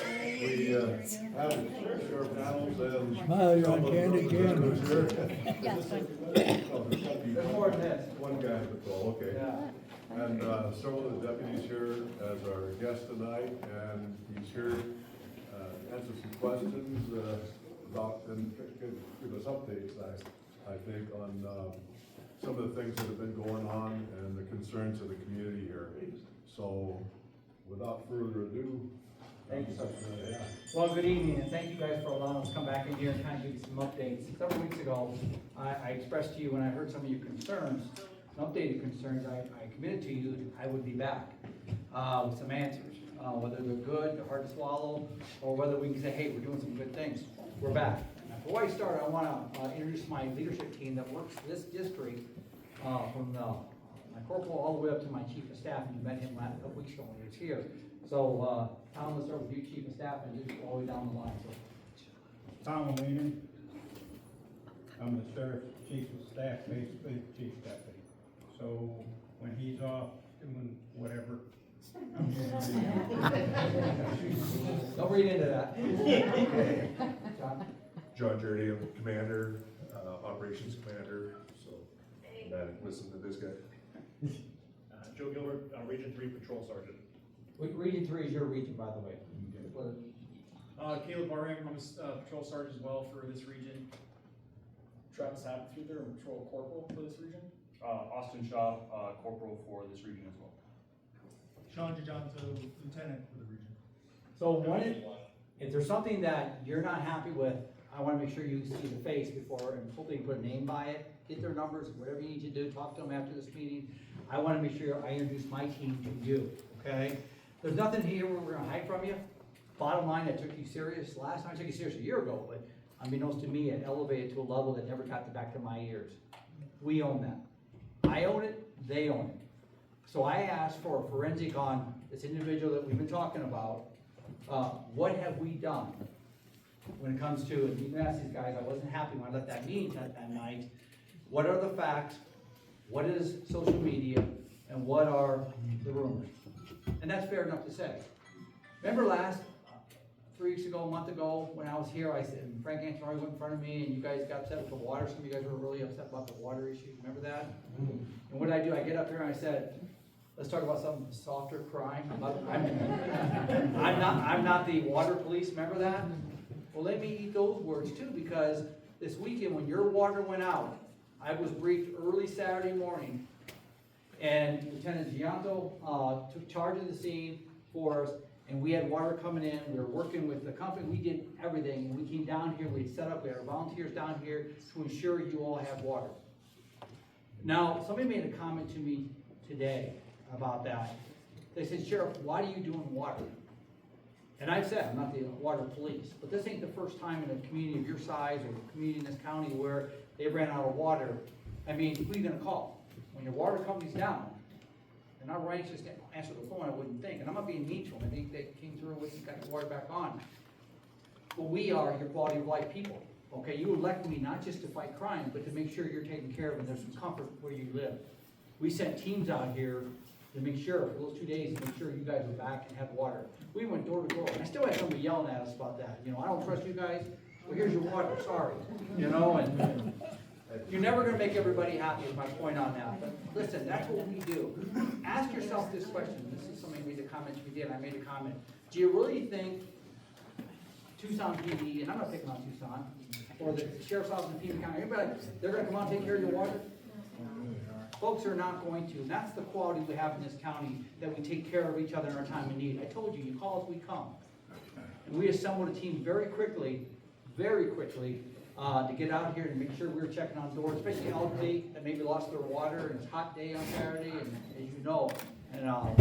We have sheriff panels and. Smile, you're on candy again. There's more than this. One guy in patrol, okay. Yeah. And several of the deputies here as our guest tonight, and he's here to answer some questions about, and give us updates, I think, on some of the things that have been going on and the concerns of the community here. So, without further ado. Thank you, sir. Yeah. Well, good evening, and thank you guys for allowing us to come back in here and kind of give you some updates. Several weeks ago, I expressed to you when I heard some of your concerns, some updated concerns, I committed to you I would be back with some answers. Whether they're good, they're hard to swallow, or whether we can say, hey, we're doing some good things. We're back. Now, before I start, I want to introduce my leadership team that works this district from my corporal all the way up to my chief of staff, and you met him a couple weeks ago when he was here. So, Tom, let's start with you, chief of staff, and just all the way down the line. So, Tom Wiener. I'm the sheriff's chief of staff, basically chief deputy. So when he's off doing whatever, I'm don't read into that. John? John Jurdy, I'm commander, operations commander, so listen to this guy. Joe Gilbert, Region 3 Patrol Sergeant. Region 3 is your region, by the way. Caleb Barham, I'm a Patrol Sergeant as well for this region. Travis Happensmith, I'm Patrol Corporal for this region. Austin Shaw, corporal for this region as well. Sean Gijanto, Lieutenant for the region. So if there's something that you're not happy with, I want to make sure you see the face before, and hopefully you can put a name by it, get their numbers, whatever you need to do, talk to them after this meeting. I want to make sure I introduce my team to you, okay? There's nothing here where we're gonna hide from you. Bottom line, I took you serious last time. I took you serious a year ago, but unbeknownst to me, it elevated to a level that never got back to my ears. We own that. I own it, they own it. So I asked for a forensic on this individual that we've been talking about. What have we done when it comes to, and you can ask these guys, I wasn't happy when I left that meeting that night. What are the facts? What is social media? And what are the rumors? And that's fair enough to say. Remember last 3 weeks ago, a month ago, when I was here, I said, Frank Antonori went in front of me and you guys got upset with the water. Some of you guys were really upset about the water issue. Remember that? And what did I do? I get up here and I said, let's talk about some softer crime. I'm not the water police, remember that? Well, let me eat those words too, because this weekend when your water went out, I was briefed early Saturday morning, and Lieutenant Gianto took charge of the scene for us, and we had water coming in. We were working with the company. We did everything, and we came down here. We set up, we had our volunteers down here to ensure you all have water. Now, somebody made a comment to me today about that. They said, Sheriff, why are you doing water? And I've said, I'm not the water police, but this ain't the first time in a community of your size or a community in this county where they ran out of water. I mean, who are you gonna call? When your water company's down, they're not righteous to answer the phone, I wouldn't think. And I'm not being mean to them. I think they came through with you, got your water back on. But we are your quality of life people. Okay, you elect me not just to fight crime, but to make sure you're taken care of and there's some comfort where you live. We sent teams out here to make sure, for those 2 days, to make sure you guys were back and had water. We went door to door, and I still had somebody yelling at us about that. You know, I don't trust you guys, well, here's your water, sorry. You know, and you're never gonna make everybody happy is my point on that. But listen, that's what we do. Ask yourself this question. This is somebody made a comment to me, and I made a comment. Do you really think Tucson PD, and I'm not picking on Tucson, or the sheriff's office in Pima County, everybody, they're gonna come out and take care of your water? Folks are not going to, and that's the quality we have in this county, that we take care of each other in our time of need. I told you, you call us, we come. And we assembled a team very quickly, to get out here and make sure we were checking on doors, especially elderly that maybe lost their water, and it's a hot day on Saturday, and as you know, and throughout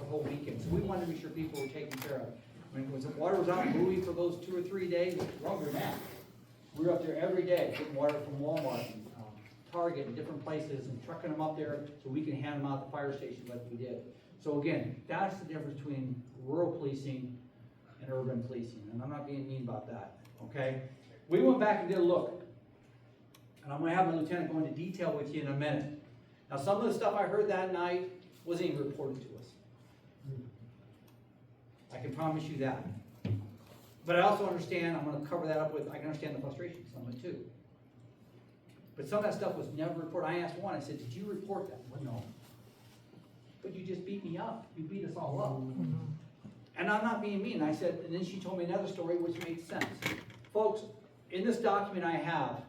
the whole weekend. So we wanted to make sure people were taken care of. When the water was out moving for those 2 or 3 days, longer than that, we were up there every day getting water from Walmart, Target, and different places, and trucking them up there so we can hand them out at the fire station like we did. So again, that's the difference between rural policing and urban policing, and I'm not being mean about that, okay? We went back and did a look, and I'm gonna have my lieutenant go into detail with you in a minute. Now, some of the stuff I heard that night wasn't even reported to us. I can promise you that. But I also understand, I'm gonna cover that up with, I can understand the frustration of some of it too. But some of that stuff was never reported. I asked one, I said, did you report that? Well, no. But you just beat me up. You beat us all up. And I'm not being mean. I said, and then she told me another story which made sense. Folks, in this document I have,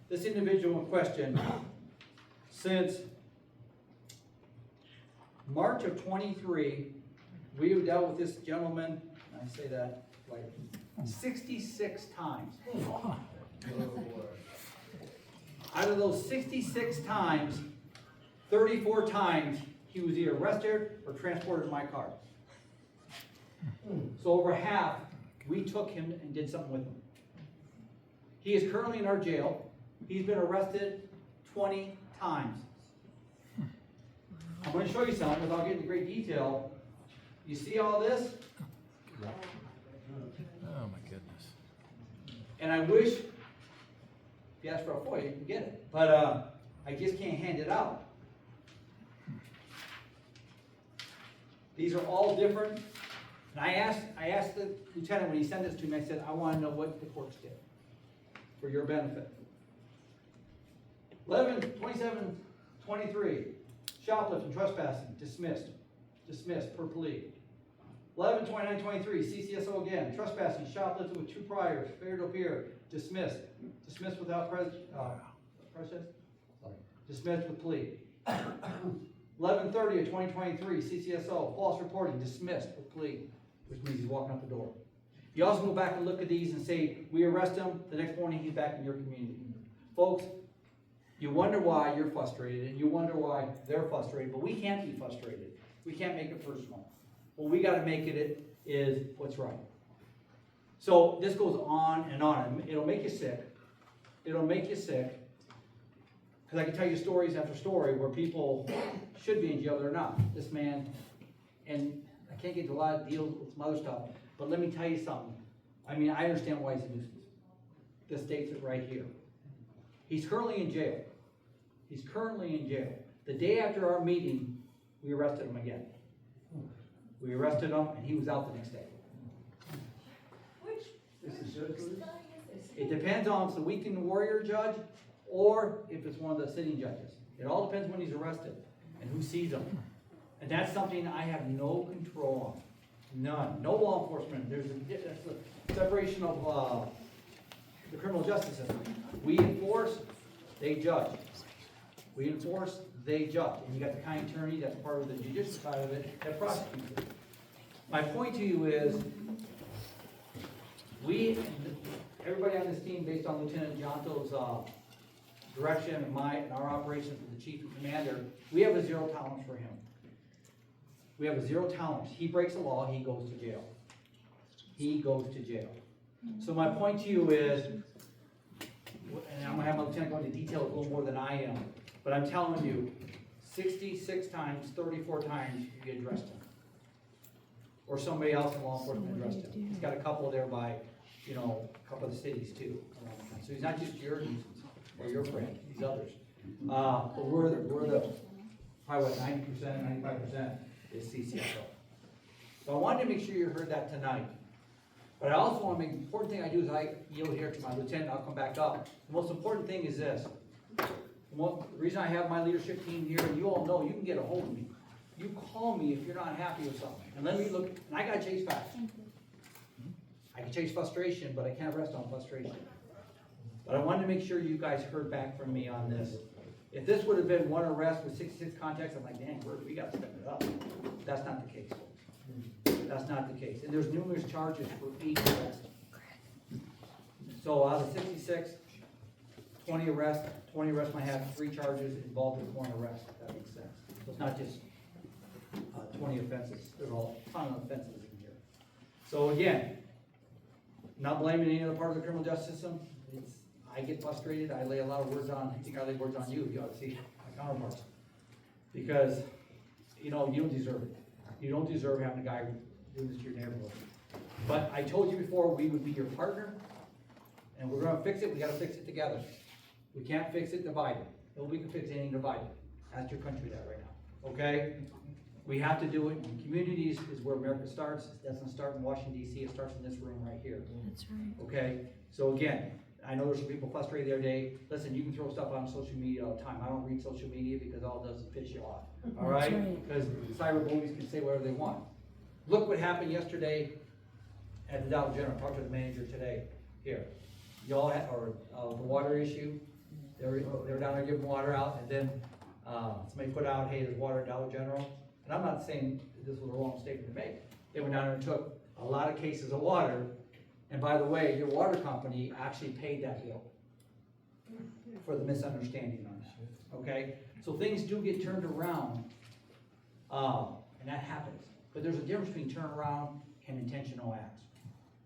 this individual in question, since March of 23, we have dealt with this gentleman, and I say that like 66 times. Out of those 66 times, 34 times, he was either arrested or transported in my car. So over half, we took him and did something with him. He is currently in our jail. He's been arrested 20 times. I'm going to show you something without getting into great detail. You see all this? Oh my goodness. And I wish, if you ask for a FOIA, you can get it. But I just can't hand it out. These are all different. And I asked the lieutenant when he sent this to me, I said, I want to know what the courts did for your benefit. 11/27/23, shoplifting, trespassing, dismissed. Dismissed per plea. 11/29/23, CCSO again, trespassing, shoplifting with 2 priors, failure to appear, dismissed. Dismissed without prejudice. Dismissed with plea. 11/30/2023, CCSO, false reporting, dismissed with plea, which means he's walking out the door. You also go back and look at these and say, we arrest him, the next morning he's back in your community. Folks, you wonder why you're frustrated, and you wonder why they're frustrated, but we can't be frustrated. We can't make it personal. What we gotta make it is what's right. So this goes on and on. It'll make you sick. It'll make you sick. Because I can tell you stories after story where people should be in jail, they're not. This man, and I can't get into a lot of deals with some other stuff, but let me tell you something. I mean, I understand why he's a nuisance. This states it right here. He's currently in jail. He's currently in jail. The day after our meeting, we arrested him again. We arrested him, and he was out the next day. It depends on if it's the weekend warrior judge or if it's one of the sitting judges. It all depends when he's arrested and who sees him. And that's something I have no control on. None. No law enforcement. There's a separation of the criminal justice system. We enforce, they judge. We enforce, they judge. And you got the county attorney, that's part of the judicial side of it, that prosecutes it. My point to you is, everybody on this team, based on Lieutenant Gianto's direction and our operations with the chief and commander, we have a 0 tolerance for him. We have a 0 tolerance. He breaks the law, he goes to jail. He goes to jail. So my point to you is, and I'm gonna have my lieutenant go into detail a little more than I am, but I'm telling you, 66 times, 34 times, you addressed him. Or somebody else in law enforcement addressed him. He's got a couple there by, a couple of the cities too. So he's not just your nuisance or your friend, he's others. But we're the probably what, 90%, 95% is CCSO. So I wanted to make sure you heard that tonight. But I also want to make, the important thing I do is I yield here to my lieutenant, I'll come back up. The most important thing is this. The reason I have my leadership team here, and you all know, you can get a hold of me. You call me if you're not happy with something. And let me look, and I gotta chase facts. I can chase frustration, but I can't rest on frustration. But I wanted to make sure you guys heard back from me on this. If this would have been 1 arrest with 66 contacts, I'm like, dang, we gotta step it up. That's not the case, folks. That's not the case. And there's numerous charges for each arrest. So out of 66, 20 arrests might have 3 charges involved in 1 arrest, if that makes sense. So it's not just 20 offenses. There's a ton of offenses in here. So again, not blaming any other part of the criminal justice system. I get frustrated. I lay a lot of words on. I think I lay words on you. You ought to see my counterparts, because you don't deserve it. You don't deserve having a guy do this to your neighborhood. But I told you before, we would be your partner, and we're going to fix it. We got to fix it together. We can't fix it divided. Nobody can fix anything divided. That's your country that right now. Okay? We have to do it in communities is where America starts. It doesn't start in Washington DC, it starts in this room right here. That's right. Okay, so again, I know there's some people frustrated the other day. Listen, you can throw stuff on social media all the time. I don't read social media because all it does is piss you off, all That's right? right. Because cyber bullies can say whatever they want. Look what happened yesterday at the Dollar General. Talked to the manager today, here. Y'all had, the water issue, they were down there giving water out, and then, somebody put out, hey, there's water at Dollar General. And I'm not saying this was a wrong statement to make. They went down there and took a lot of cases of water, and by the way, your water company actually paid that bill for the misunderstanding on that, okay? So things do get turned around, and that happens. But there's a difference between turnaround and intentional acts.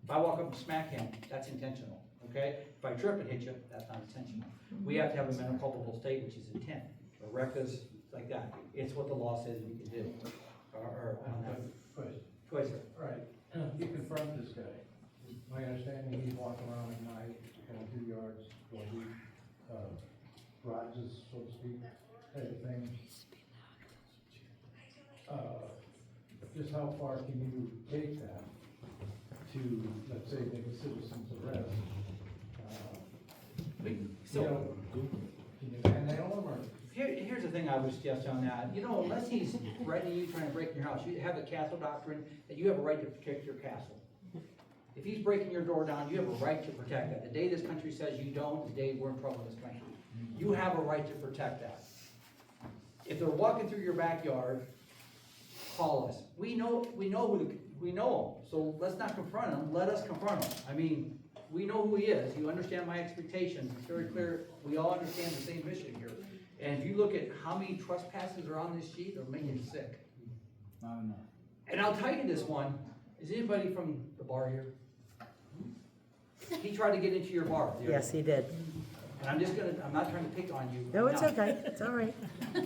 If I walk up and smack him, that's intentional, okay? If I trip and hit you, that's not intentional. We have to have a mental culpable state, which is intent, or reckless, like that. It's what the law says we can do, or on that. Question. Go ahead, sir. All right, you confront this guy. My understanding, he's walking around at night, going 2 yards, going garages, so to speak, type of thing. Just how far can you take that to, let's say, make a citizen's arrest? So, You know, can you manhandle him, or? here's the thing I would suggest on that. You know, unless he's threatening you, trying to break in your house, you have the castle doctrine that you have a right to protect your castle. If he's breaking your door down, you have a right to protect that. The day this country says you don't, the day we're in trouble in this country. You have a right to protect that. If they're walking through your backyard, call us. We know him, so let's not confront him, let us confront him. I mean, we know who he is, you understand my expectations, it's very clear, we all understand the same mission here. And if you look at how many trespasses are on this sheet, they're making you sick. Not enough. And I'll tell you this one, is anybody from the bar here? He tried to get into your bar. the other Yes, day. he did. And I'm not trying to pick on you. No, I'm it's not. okay, it's all right.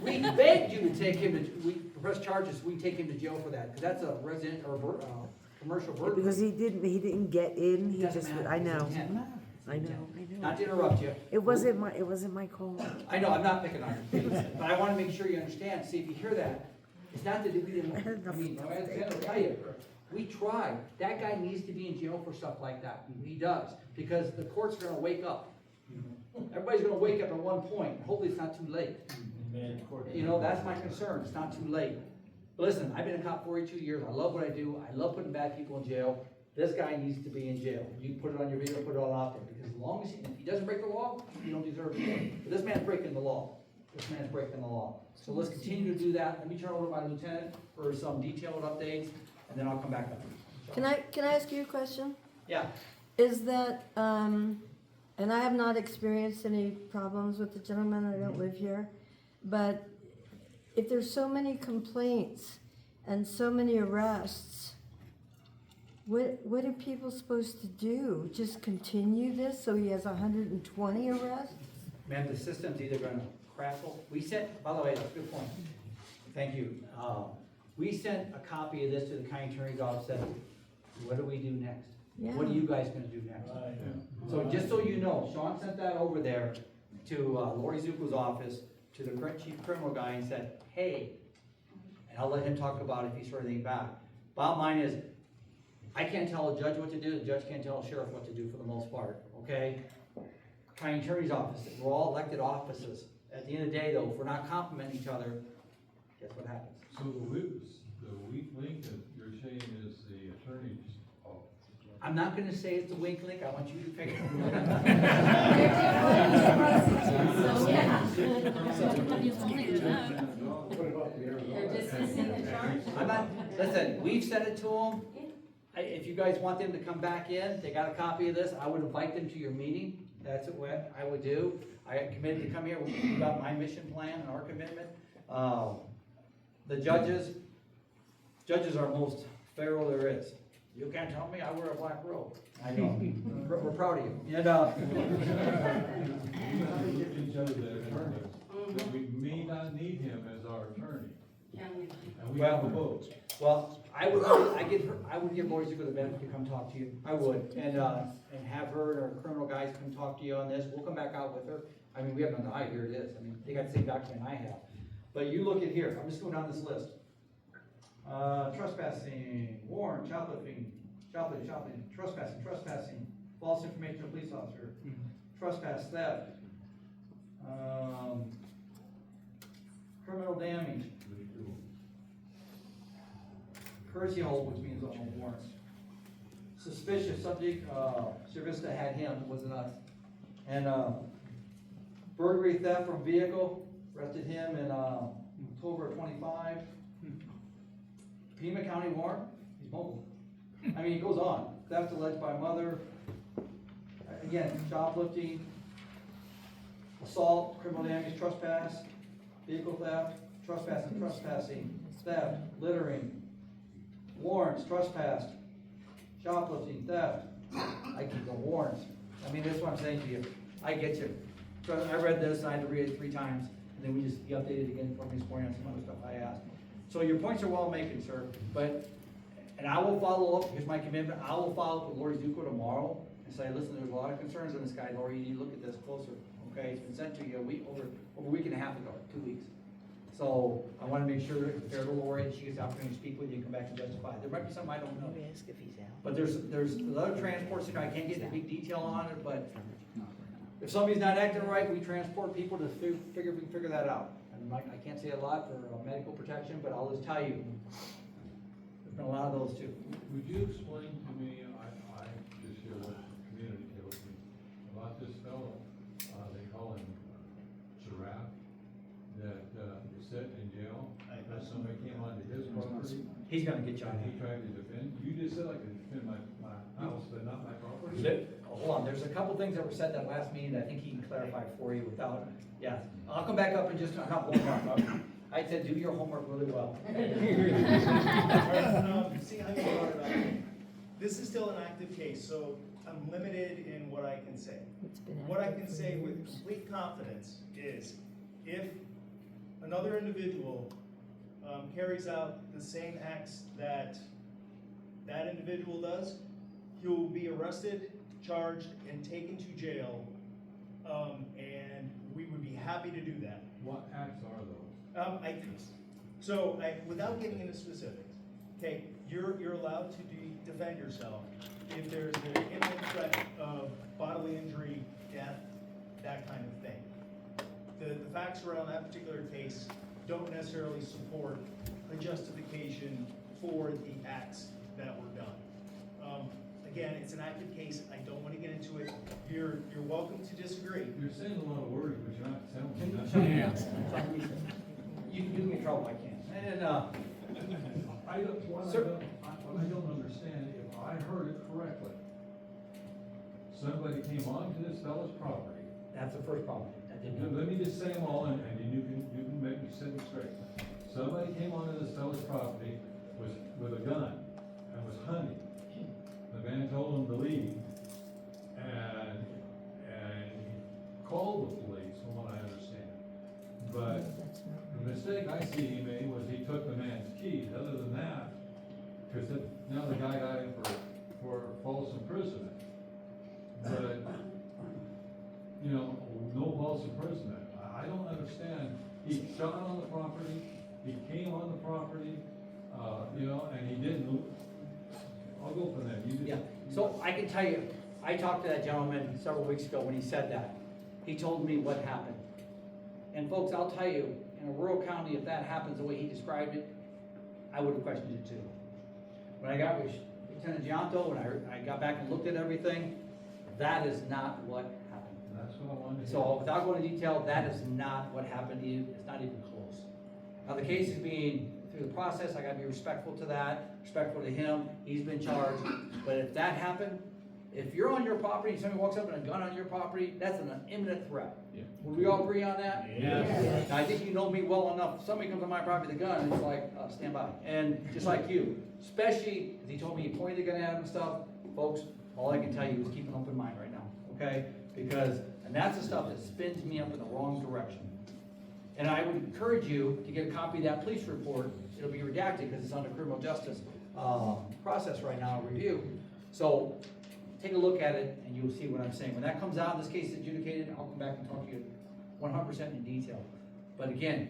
We begged you to take him to, press charges, we take him to jail for that, because that's a resident or commercial burglary. Because he didn't get in, he Doesn't just, matter. I know, It's intent. I know. Not to interrupt you. It wasn't my call. I know, I'm not picking on you, but I wanna make sure you understand, see, if you hear that, it's not that we didn't, I mean, I'll tell you, we tried, that guy needs to be in jail for stuff like that, he does, because the court's gonna wake up. Everybody's gonna wake up at one point, hopefully it's not too late. You know, that's my concern, it's not too late. But listen, I've been a cop 42 years, I love what I do, I love putting bad people in jail. This guy needs to be in jail. You put it on your video, put it all out there, because as long as if he doesn't break the law, you don't deserve it. But this man's breaking the law. This man's breaking the law. So let's continue to do that. Let me turn over to my lieutenant for some detailed updates, and then I'll come back up. Can I ask you a question? Yeah, Is that, and I have not experienced any problems with the gentleman, I don't live here, but if there's so many complaints and so many arrests, what are people supposed to do? Just continue this so he has 120 arrests? man, the system's either gonna crackle. We sent, by the way, that's a good point. Thank you. We sent a copy of this to the county attorney's office, said, what do we do next? What are you guys gonna do next? So just so you know, Sean sent that over there to Lori Zuko's office, to the current chief criminal guy, and said, hey, and I'll let him talk about it if he's heard anything back. Bottom line is, I can't tell a judge what to do, the judge can't tell a sheriff what to do for the most part, okay? County attorney's office, we're all elected offices. At the end of the day though, if we're not complimenting each other, guess what happens? So the weak link that you're saying is the attorney's office? I'm not gonna say it's a wink link, I want you to figure it What about the Arizona? They're dismissing the charge? I'm not, listen, we've said it to them. If you guys want them to come back in, they got a copy of this, I would invite them to your meeting. That's what I would do. I committed to come here, we got my mission plan and our commitment. The judges are most thorough there is. You can't tell me I wear a black robe. I know, we're proud of you. And, We give each other the attorneys, that we may not need him as our attorney, Can we? and we have a vote. well, I would give Lori Zuko the benefit to come talk to you. I would, and have her and our criminal guys come talk to you on this. We'll come back out with her. I mean, we have nothing to hide, here it is. I mean, they got the same document I have. But you look at here, I'm just going down this list. Trespassing, warrant, shoplifting, trespassing, false information to a police officer, trespass, theft, criminal damage, courtesy hold, which means on warrants. Suspicious subject, Servista had him, wasn't us. And, burglary, theft from vehicle, arrested him in, October of 25. Pima County warrant, he's mobile. I mean, it goes on. Theft alleged by mother. Again, shoplifting, assault, criminal damage, trespass, vehicle theft, trespassing, theft, littering, warrants, trespass, shoplifting, theft. I keep the warrants. I mean, that's what I'm saying to you. I get you. So I read this, and I had to read it 3 times, and then he updated it again for me this morning on some other stuff I asked. So your points are well making, sir, and I will follow up, here's my commitment, I will follow up with Lori Zuko tomorrow and say, listen, there's a lot of concerns on this guy, Lori, you need to look at this closer, okay? It's been sent to you over a week and a half ago, 2 weeks. So I wanna make sure it's fair to Lori, and she gets the opportunity to speak with you and come back and justify. There might be something I don't know. Maybe ask if he's out. But there's other transports, I can't get into big detail on it, but if somebody's not acting right, we transport people to figure that out. And I can't say a lot for medical protection, but I'll just tell you, there's been a lot of those too. Would you explain to me, I just hear what the community tells me, about this fellow, they call him Giraffe, that was set in jail, because somebody came onto his property, He's gonna get you on and he that. tried to defend, you just said I could defend my house, but not my property? Hold on, there's a couple things that were said that last meeting that I think he can clarify for you without, yeah. I'll come back up in just a couple more months. I said, do your homework really well. See how you brought it up. This is still an active case, so I'm limited in what I can say. What I can say with complete confidence is, if another individual carries out the same acts that that individual does, he will be arrested, charged, and taken to jail, and we would be happy to do that. What acts are those? Without getting into specifics, okay, you're allowed to defend yourself if there's an imminent threat of bodily injury, death, that kind of thing. The facts around that particular case don't necessarily support a justification for the acts that were done. Again, it's an active case. I don't want to get into it. You're welcome to disagree. You're saying a lot of words, but you're not telling me nothing. You can do me in trouble, I can. And, What I don't understand, if I heard it correctly, somebody came onto this fellow's property. that's the first problem. That didn't. Let me just say them all, and you can make me set it straight. Somebody came onto this fellow's property with a gun and was hunting. The man told him to leave, and he called the police, from what I understand. But the mistake I see he made was he took the man's keys. Other than that, because now the guy got in for false imprisonment. But, no false imprisonment. I don't understand. He shot on the property, he came on the property, and he didn't. I'll go for that. Yeah, so I can tell you, I talked to that gentleman several weeks ago when he said that. He told me what happened. And folks, I'll tell you, in a rural county, if that happens the way he described it, I would have questioned it too. When I got with Lieutenant Gianto, when I got back and looked at everything, that is not what happened. That's what I wanted to hear. So without going into detail, that is not what happened. It's not even close. Now the case is being, through the process, I gotta be respectful to that, respectful to him. He's been charged. But if that happened, if you're on your property and somebody walks up with a gun on your property, that's an imminent threat. Yeah. Would we all agree on that? Yes. Now, I think you know me well enough. If somebody comes on my property with a gun, it's like, stand by. And just like you, especially if he told me he pointed the gun at him and stuff, folks, all I can tell you is keep an open mind right now, okay? And that's the stuff that spins me up in the wrong direction. And I would encourage you to get a copy of that police report. It'll be redacted because it's under criminal justice process right now, review. So take a look at it and you'll see what I'm saying. When that comes out, this case is adjudicated, I'll come back and talk to you 100% in detail. But again,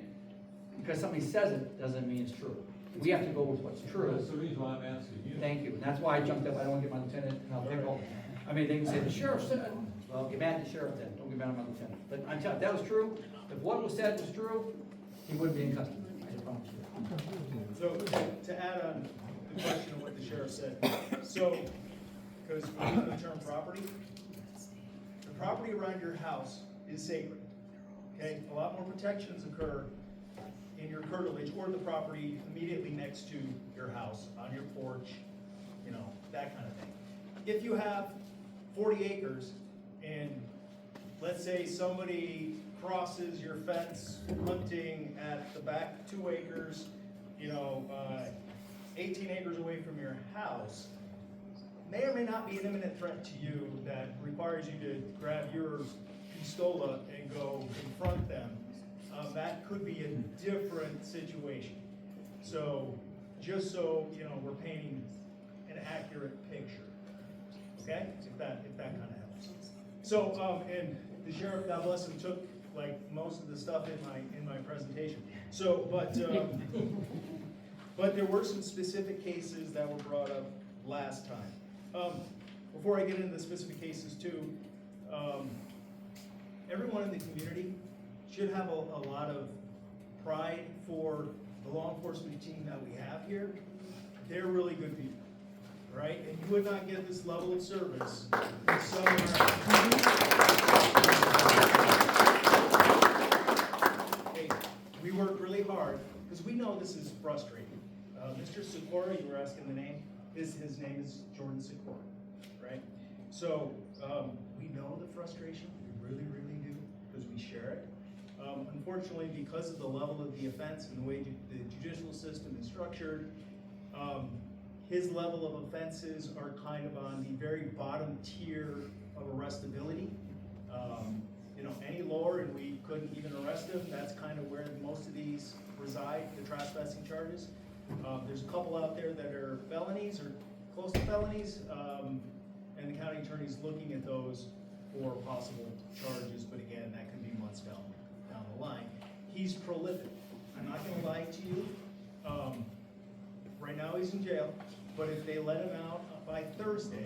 because somebody says it, doesn't mean it's true. We have to go with what's true. That's the reason why I'm asking you. Thank you, and that's why I jumped up, I don't want to get my lieutenant in a pickle. I mean, they can say, the sheriff said, well, get mad at the sheriff then, don't get mad at my lieutenant. But I'm telling you, if that was true, if what was said was true, he wouldn't be in custody, I just promise you. So to add on the question of what the sheriff said, so, because we use the term property, the property around your house is sacred, okay? A lot more protections occur in your curtilage or the property immediately next to your house, on your porch, you know, that kind of thing. If you have 40 acres and let's say somebody crosses your fence hunting at the back 2 acres, 18 acres away from your house, may or may not be an imminent threat to you that requires you to grab your pistola and go confront them. That could be a different situation. So, just so, we're painting an accurate picture. Okay? If that kind of helps. So, and the sheriff, God bless him, took like most of the stuff in my presentation. So, but there were some specific cases that were brought up last time. Before I get into the specific cases too, everyone in the community should have a lot of pride for the law enforcement team that we have here. They're really good people, right? And you would not get this level of service somewhere else. Hey, we work really hard because we know this is frustrating. Mr. Sikora, you were asking the name, his name is Jordan Sikora, right? So we know the frustration, we really, really do, because we share it. Unfortunately, because of the level of the offense and the way the judicial system is structured, his level of offenses are kind of on the very bottom tier of arrestability. Any lower and we couldn't even arrest him, that's kind of where most of these reside, the trespassing charges. There's a couple out there that are felonies or close to felonies, and the county attorney's looking at those for possible charges, but again, that could be months down the line. He's prolific. I'm not gonna lie to you. Right now he's in jail, but if they let him out by Thursday,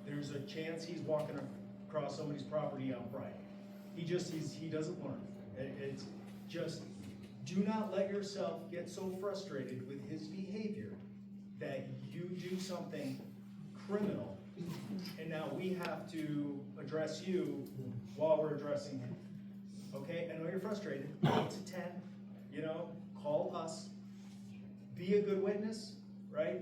there's a chance he's walking across somebody's property on Friday. He doesn't learn. It's just, do not let yourself get so frustrated with his behavior that you do something criminal, and now we have to address you while we're addressing him. Okay, I know you're frustrated. 8 to 10, call us. Be a good witness, right?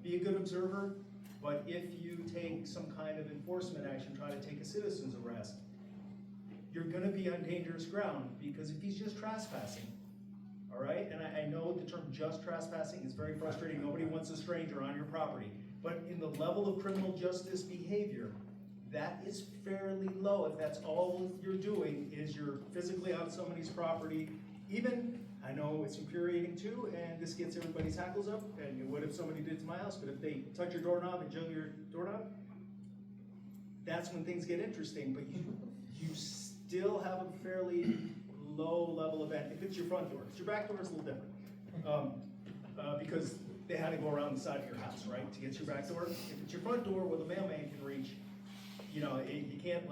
Be a good observer. But if you take some kind of enforcement action, try to take a citizen's arrest, you're gonna be on dangerous ground, because if he's just trespassing, all right? And I know the term just trespassing is very frustrating. Nobody wants a stranger on your property. But in the level of criminal justice behavior, that is fairly low. If that's all you're doing is you're physically on somebody's property, even, I know it's infuriating too, and this gets everybody's hackles up, and it would if somebody did it to my house, but if they touch your doorknob and juggle your doorknob, that's when things get interesting, but you still have a fairly low level event. If it's your front door, if it's your back door, it's a little different. Because they had to go around the side of your house, right, to get to your back door. If it's your front door where the mailman can reach, you can't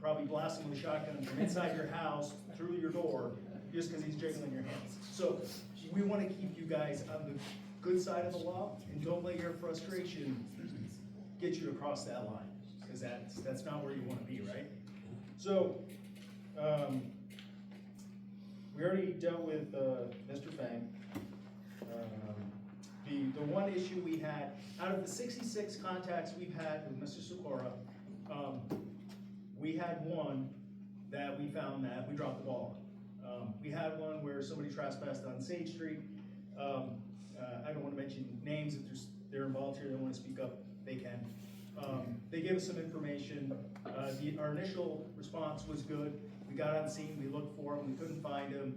probably blast him with a shotgun from inside your house through your door just because he's jiggling your hands. So we want to keep you guys on the good side of the law, and don't let your frustration get you across that line, because that's not where you want to be, right? So we already dealt with Mr. Fang. The one issue we had, out of the 66 contacts we've had with Mr. Sikora, we had one that we found that we dropped the ball on. We had one where somebody trespassed on Sage Street. I don't want to mention names. If they're involved here, they want to speak up, they can. They gave us some information. Our initial response was good. We got on scene, we looked for him, we couldn't find him.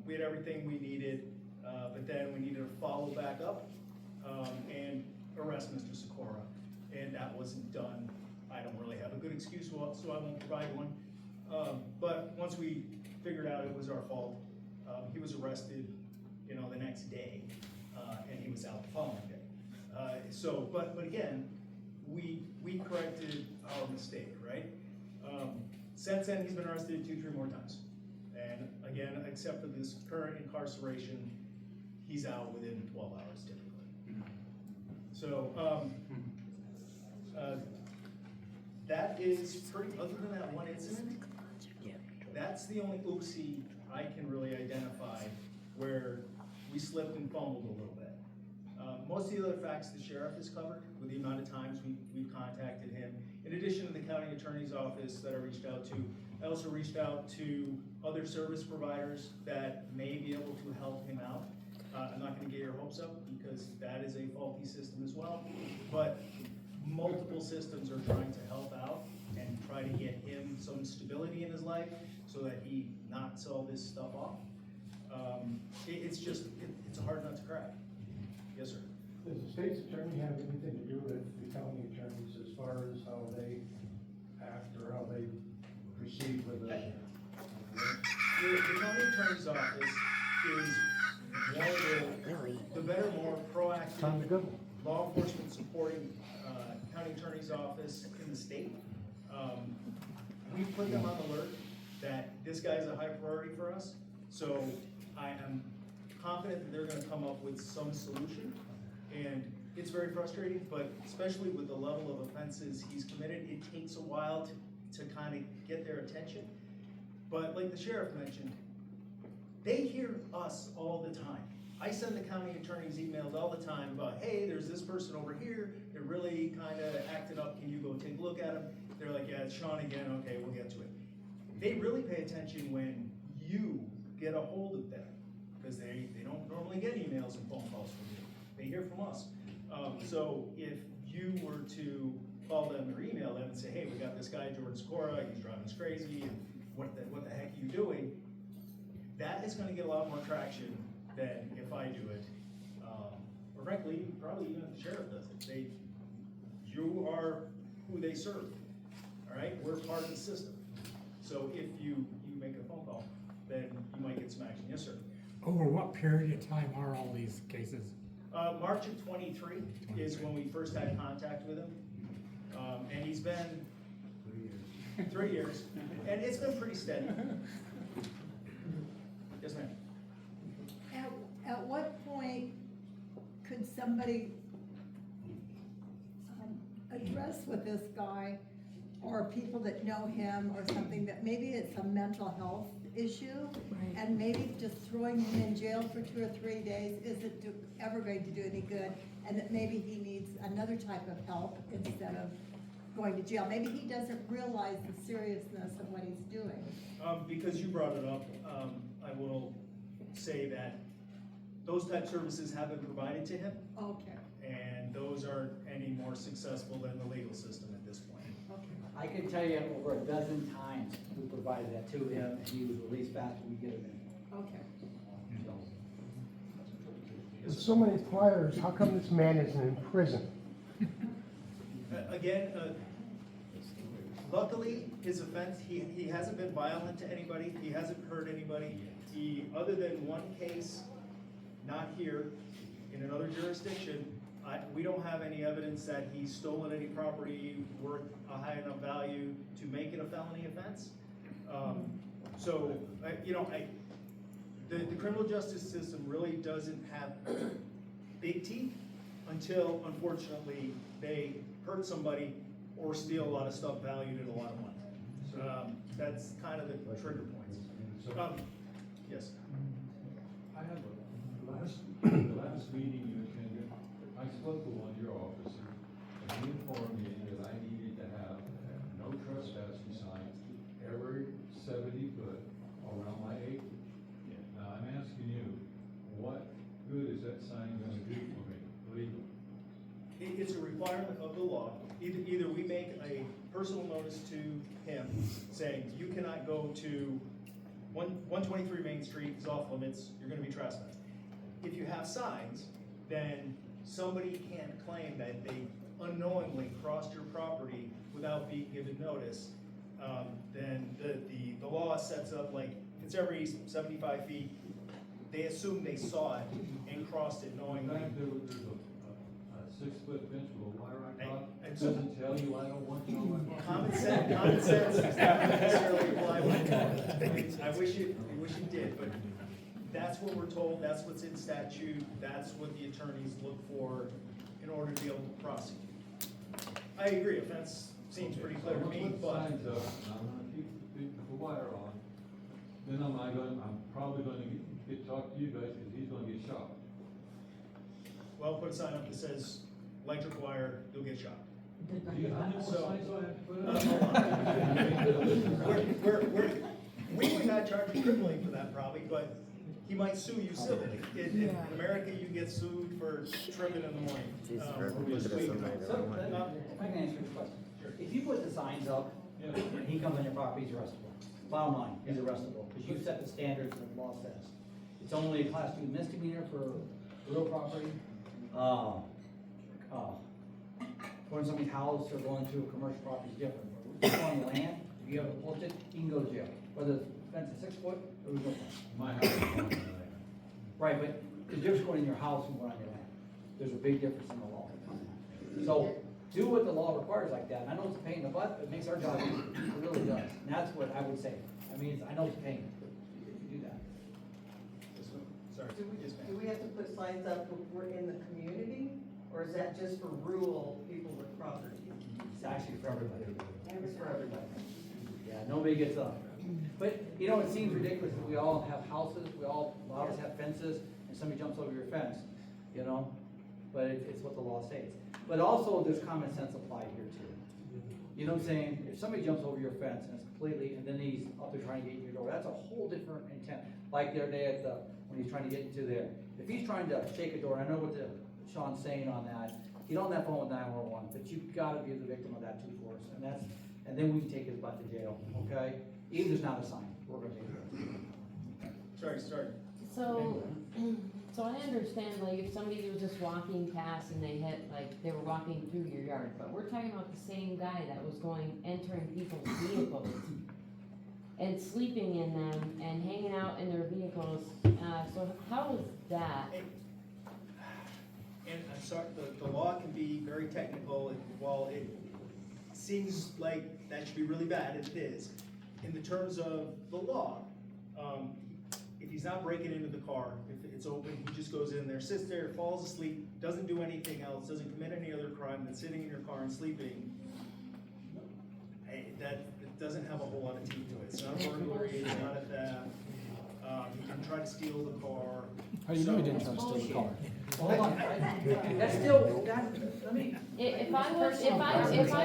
We had everything we needed, but then we needed to follow back up and arrest Mr. Sikora, and that wasn't done. I don't really have a good excuse, so I won't provide one. But once we figured out it was our fault, he was arrested the next day, and he was out the following day. But again, we corrected our mistake, right? Since then, he's been arrested 2-3 more times. And again, except for this current incarceration, he's out within 12 hours typically. So, that is pretty, other than that one incident, that's the only oopsie I can really identify where we slipped and fumbled a little bit. Most of the other facts the sheriff has covered with the amount of times we've contacted him. In addition to the county attorney's office that I reached out to, I also reached out to other service providers that may be able to help him out. I'm not gonna get your hopes up because that is a faulty system as well, but multiple systems are trying to help out and try to get him some stability in his life so that he knocks all this stuff off. It's a hard nut to crack. Yes, sir. Does the state's attorney have anything to do with the county attorneys as far as how they act or how they proceed with it? The county attorney's office is one of the better, more proactive law enforcement supporting county attorney's office in the state. We put them on alert that this guy is a high priority for us, so I am confident that they're gonna come up with some solution. And it's very frustrating, but especially with the level of offenses he's committed, it takes a while to kind of get their attention. But like the sheriff mentioned, they hear us all the time. I send the county attorneys emails all the time about, hey, there's this person over here, they're really kind of acted up, can you go take a look at them? They're like, yeah, it's Sean again, okay, we'll get to it. They really pay attention when you get a hold of them, because they don't normally get emails and phone calls from you. They hear from us. So if you were to call them or email them and say, hey, we got this guy, Jordan Scora, he's driving us crazy, and what the heck are you doing? That is gonna get a lot more traction than if I do it. Or frankly, probably even if the sheriff does it. You are who they serve, all right? We're part of the system. So if you make a phone call, then you might get some action. Yes, sir. Over what period of time are all these cases? March of 23 is when we first had contact with him. And he's been 3 years, and it's been pretty steady. Yes, ma'am. At what point could somebody address with this guy, or people that know him, or something that maybe it's a mental health issue, and maybe just throwing him in jail for 2 or 3 days isn't ever going to do any good, and that maybe he needs another type of help instead of going to jail. Maybe he doesn't realize the seriousness of what he's doing. Because you brought it up, I will say that those type services have been provided to him, Okay, and those aren't any more successful than the legal system at this point. okay. I can tell you over a dozen times we provided that to him, and he was released fast when we get him in. Okay. With so many priors, how come this man isn't in prison? Again, luckily, his offense, he hasn't been violent to anybody, he hasn't hurt anybody. He, other than one case, not here, in another jurisdiction, we don't have any evidence that he's stolen any property worth a high enough value to make it a felony offense. The criminal justice system really doesn't have big teeth until, unfortunately, they hurt somebody or steal a lot of stuff valued at a lot of money. That's kind of the trigger points. Yes. I have the last meeting you attended, I spoke to one of your officers, and he informed me that I needed to have no trespassing signs every 70 foot around my acreage. Now, I'm asking you, what good is that sign gonna do for me legally? It's a requirement of the law. Either we make a personal notice to him saying, you cannot go to 123 Main Street is off limits, you're gonna be trespassing. If you have signs, then somebody can't claim that they unknowingly crossed your property without being given notice. Then the law sets up, like, if it's every 75 feet, they assumed they saw it and crossed it knowingly. Back there, there's a 6-foot fence with a wire across. And so- Doesn't tell you I don't want you on my property. Common sense does not necessarily apply with that. I wish it did, but that's what we're told, that's what's in statute, that's what the attorneys look for in order to be able to prosecute. I agree, offense seems pretty clear to me, Put but signs up, and I'm gonna keep the wire on, then I'm probably gonna talk to you guys, because he's gonna get shot. well, put a sign up that says electric wire, you'll get shot. How many more So- signs do I have to put up? We would not charge you criminally for that probably, but he might sue you civilly. In America, you get sued for tripping in the morning. Jeez, or look at just this leaving. one. So, if I can answer your question. If you put the signs up, Yeah. and he comes on your property, he's arrestable. Bottom line, he's arrestable, because you set the standards that the law says. It's only a class 2 misdemeanor for real property. Going to somebody's house or going to a commercial property is different. If you go on the land, if you have it posted, you can go to jail, whether the fence is 6 foot or no fence. My house is on the land. Right, but the difference going in your house and going on your land, there's a big difference in the law. So, do what the law requires like that, and I know it's a pain in the butt, but it makes our job easier, it really does, and that's what I would say. I mean, I know it's a pain, if you do that. Sorry. Do we have to put signs up if we're in the community, or is that just for rural people with property? It's actually for everybody. It's for everybody. Yeah, nobody gets up. But, you know, it seems ridiculous that we all have houses, a lot of us have fences, and somebody jumps over your fence, you know? But it's what the law states. But also, there's common sense applied here too. You know what I'm saying? If somebody jumps over your fence and it's completely, and then he's up there trying to get in your door, that's a whole different intent. Like the other day when he's trying to get into there. If he's trying to shake a door, I know what Sean's saying on that, get on that phone with 911, but you've gotta be the victim of that too, Forrest, and then we can take his butt to jail, okay? Even if there's not a sign, we're gonna take it. Sorry. So I understand, like, if somebody was just walking past and they hit, like, they were walking through your yard, but we're talking about the same guy that was entering people's vehicles and sleeping in them and hanging out in their vehicles, so how is that? And I'm sorry, the law can be very technical, and while it seems like that should be really bad, it is. In the terms of the law, if he's not breaking into the car, if it's open, he just goes in there, sits there, falls asleep, doesn't do anything else, doesn't commit any other crime than sitting in your car and sleeping, that it doesn't have a whole lot of teeth to it. It's not a burglary, it's not a theft. He didn't try to steal the car. How do you know he didn't try to steal the car? Hold on, that's still, let me. If I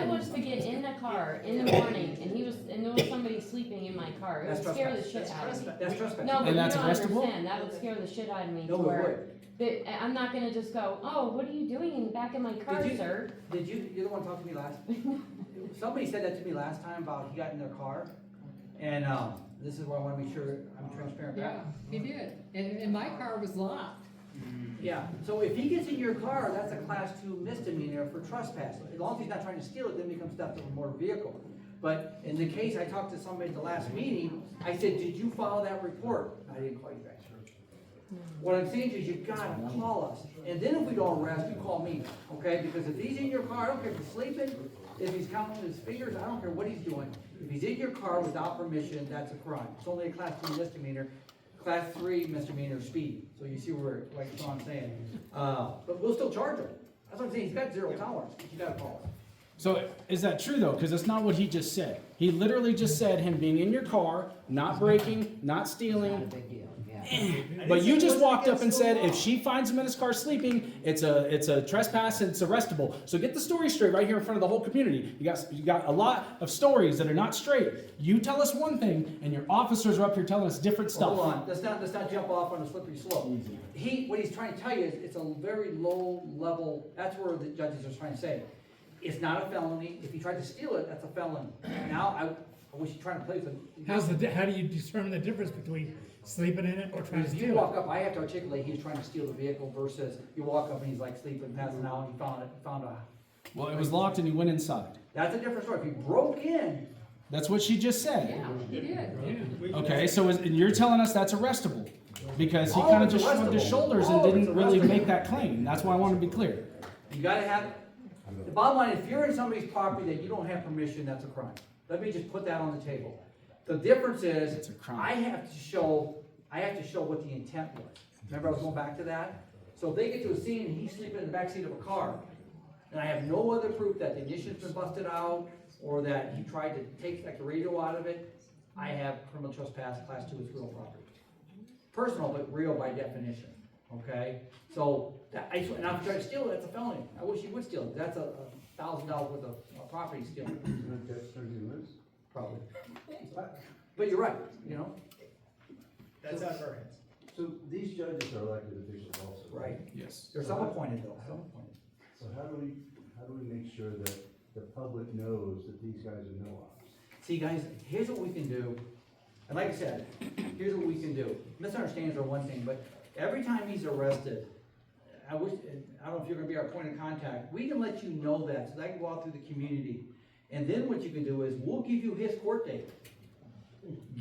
was to get in the car in the morning and there was somebody sleeping in my car, it would That's scare the trespass. shit out of me. That's trespass. No, but And you that's don't arrestable? understand, that would scare the shit out of me to No, it where, I'm not gonna just go, oh, what are you doing in the back of my car, sir? You're the one talking to me last, somebody said that to me last time about he got in their car, and, this is where I wanna make sure I'm transparent Yeah, back. he did, and my car was locked. Yeah, so if he gets in your car, that's a class 2 misdemeanor for trespass. As long as he's not trying to steal it, then it becomes theft of a motor vehicle. But in the case, I talked to somebody at the last meeting, I said, did you file that report? I didn't call you back. What I'm saying is, you gotta call us, and then if we don't arrest, you call me, okay? Because if he's in your car, I don't care if he's sleeping, if he's counting his fingers, I don't care what he's doing. If he's in your car without permission, that's a crime. It's only a class 2 misdemeanor. Class 3 misdemeanor speed. So you see where, like Sean's saying. But we'll still charge him. That's what I'm saying. He's got zero tolerance. But you gotta call us. So is that true though? Because that's not what he just said. He literally just said him being in your car, not breaking, not stealing. But you just walked up and said if she finds him in his car sleeping, it's a trespass and it's arrestable. So get the story straight right here in front of the whole community. You got a lot of stories that are not straight. You tell us one thing, and your officers are up here telling us different stuff. Hold on. Let's not jump off on a slippery slope. What he's trying to tell you is it's a very low level. That's where the judges are trying to say it's not a felony. If he tried to steal it, that's a felony. Now I wish he'd try to play with him. How do you determine the difference between sleeping in it or trying to If steal you it? walk up, I have to articulate he's trying to steal the vehicle versus you walk up and he's like sleeping, passing out, and he found a. Well, it was locked and he went inside. That's a different story. If he broke in. That's what she just said. Yeah, he did. Okay, so and you're telling us that's arrestable. Because he All kinda of it's just shrugged his arrestable. shoulders and All of it's didn't really arrestable. make that claim. That's why I wanna be clear. You gotta have, the bottom line, if you're in somebody's property that you don't have permission, that's a crime. Let me just put that on the table. The difference is, It's a crime. I have to show what the intent was. Remember I was going back to that? So if they get to a scene and he's sleeping in the backseat of a car, and I have no other proof that the ignition's been busted out, or that he tried to take like the radio out of it, I have criminal trespass, class 2 is real property. Personal, but real by definition, okay? So, and if you try to steal it, that's a felony. I wish he would steal it, that's $1,000 worth of property stealing. Probably. But you're right, you know? That's out of our hands. So these judges are elected officials also. Right. Yes. There's some appointed though, some appointed. So how do we make sure that the public knows that these guys are no-ops? See, guys, here's what we can do, and like I said, here's what we can do. Misunderstandings are one thing, but every time he's arrested, I don't know if you're gonna be our point of contact, we can let you know that, so that can go out through the community. And then what you can do is, we'll give you his court date.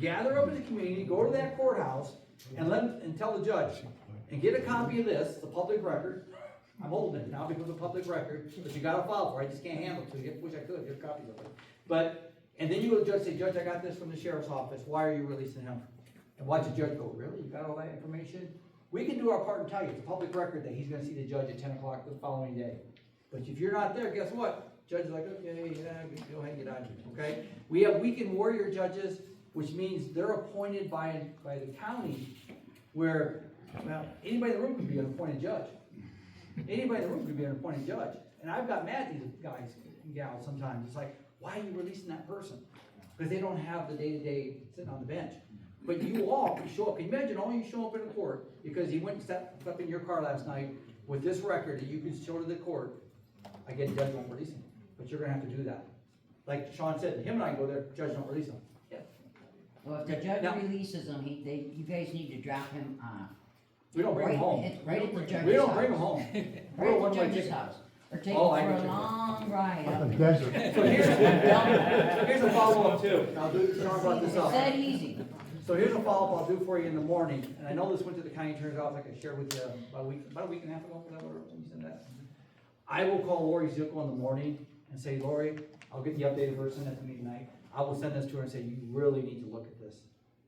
Gather up in the community, go to that courthouse, and tell the judge, and get a copy of this, the public record. I'm holding it now because of public record, but you gotta file for it, I just can't handle it to you, wish I could, get copies of it. But, and then you go to the judge, say, Judge, I got this from the sheriff's office, why are you releasing him? And watch the judge go, really, you got all that information? We can do our part and tell you, it's a public record that he's gonna see the judge at 10 o'clock the following day. But if you're not there, guess what? Judge is like, okay, yeah, go ahead and get out of here, okay? We have weekend warrior judges, which means they're appointed by the county, where, well, anybody in the room could be an appointed judge. Anybody in the room could be an appointed judge. And I've got mad at these guys and gals sometimes. It's like, why are you releasing that person? Because they don't have the day-to-day sitting on the bench. But you all can show up. Can you imagine all you show up in a court because he went and stepped up in your car last night with this record that you can show to the court? I get judge won't release him. But you're gonna have to do that. Like Sean said, him and I go there, judge don't release him. Yeah. Well, if the judge Now- releases him, you guys need to drop him off. We don't bring him home. Right at the judge's house. We don't bring him home. We're Right one at the way judge's ticket. house. Or take him Oh, for I a get you. long ride Up up. in the desert. So here's a follow-up too. I'll do, Sean brought this It's up. that easy. So here's a follow-up I'll do for you in the morning, and I know this went to the county attorney's office, like I shared with you about a week and a half ago, was that what you said that? I will call Lori Zuko in the morning and say, Lori, I'll get the updated version at the meeting night. I will send this to her and say, you really need to look at this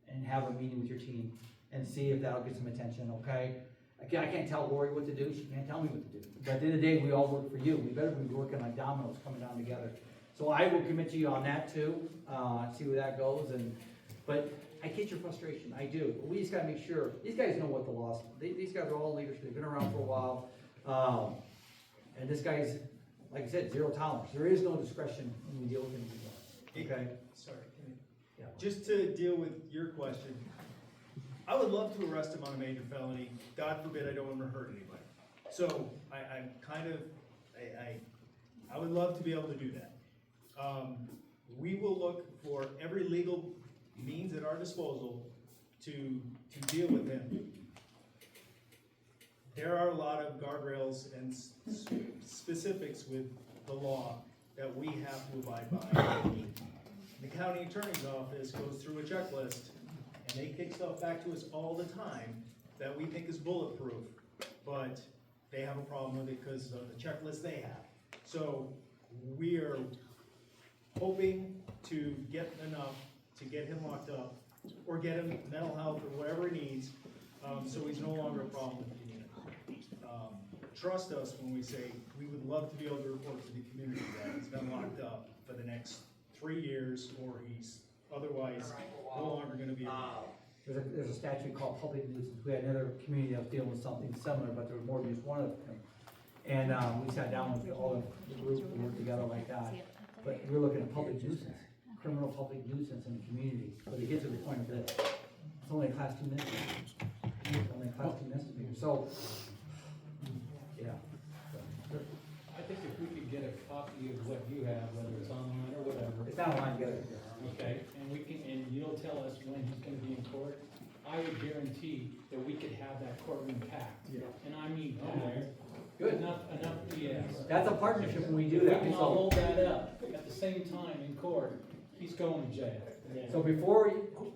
and have a meeting with your team and see if that'll get some attention, okay? I can't tell Lori what to do, she can't tell me what to do. But at the end of the day, we all work for you. We better be working like dominoes coming down together. So I will commit to you on that too, see where that goes. But I get your frustration, I do. But we just gotta make sure, these guys know what the laws, these guys are all leaders, they've been around for a while. And this guy's, like I said, zero tolerance. There is no discretion when we deal with him. Okay? Sorry, Yeah. just to deal with your question, I would love to arrest him on a major felony. God forbid I don't ever hurt anybody. So I'm kind of, I would love to be able to do that. We will look for every legal means at our disposal to deal with him. There are a lot of guardrails and specifics with the law that we have to abide by. The county attorney's office goes through a checklist, and they kick stuff back to us all the time that we think is bulletproof, but they have a problem with it because of the checklist they have. So we are hoping to get enough to get him locked up, or get him mental health or whatever he needs, so he's no longer a problem with the community. Trust us when we say we would love to be able to report to the community that he's been locked up for the next 3 years, or he's otherwise no longer gonna be. There's a statute called public nuisance. We had another community that was dealing with something similar, but there was more than just one of them. And, we sat down with all of the group and worked together like that. But we're looking at public nuisance, criminal public nuisance in the community. But it gets to the point of this, it's only a class 2 misdemeanor. It's only a class 2 misdemeanor. So, yeah. I think if we could get a copy of what you have, whether it's online or whatever. It's not online together. Okay, and you'll tell us when he's gonna be in court. I would guarantee that we could have that courtroom packed. Yeah. And I mean packed. Good. Enough BS. That's a partnership when we do If that. we can all hold that up at the same time in court, he's going to jail. So before,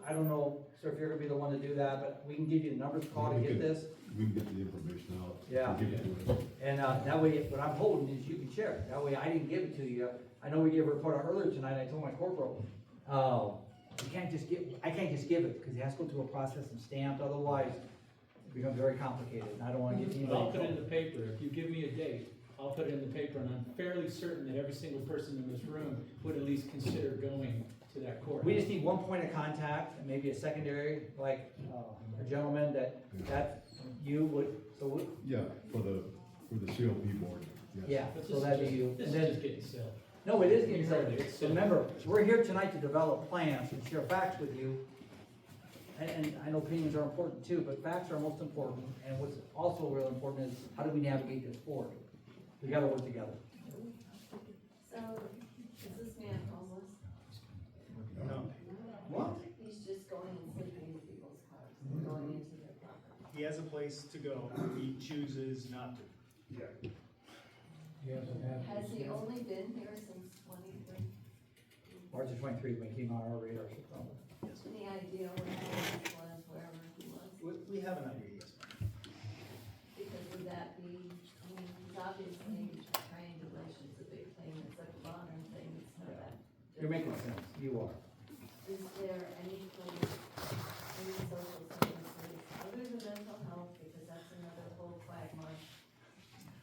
I don't know, sir, if you're gonna be the one to do that, but we can give you the numbers to call to get this. We can get the information out. Yeah. Give it to us. And, that way, what I'm holding is you can share it. That way, I didn't give it to you. I know we gave a report out earlier tonight, I told my corporal, you can't just I can't just give it, because it has to go through a process and stamped, otherwise it becomes very complicated, and I don't wanna get anybody. I'll put it in the paper, if you give me a date, I'll put it in the paper, and I'm fairly certain that every single person in this room would at least consider going to that court. We just need one point of contact, and maybe a secondary, like, a gentleman that you would, so, Yeah, for the COP board, yes. yeah, But so this that'd is be you. This And is then, just getting silly. no, it is getting You heard it, it's started. silly. Remember, we're here tonight to develop plans and share facts with you. And I know opinions are important too, but facts are most important, and what's also real important is, how do we navigate this forward? We gotta work together. So, is this man homeless? No. What? He's just going and sleeping in people's cars, going into their property. He has a place to go, he chooses not to. Yeah. He hasn't had. Has he only been here since 23? March of 23 when he came on our radar. Any idea where he was, wherever he was? We have an idea, yes. Because would that be, I mean, because obviously triangulation's a big thing, it's like a modern thing, it's not that. You're making sense, you are. Is there any place, any social services, other than mental health, because that's another whole quagmire?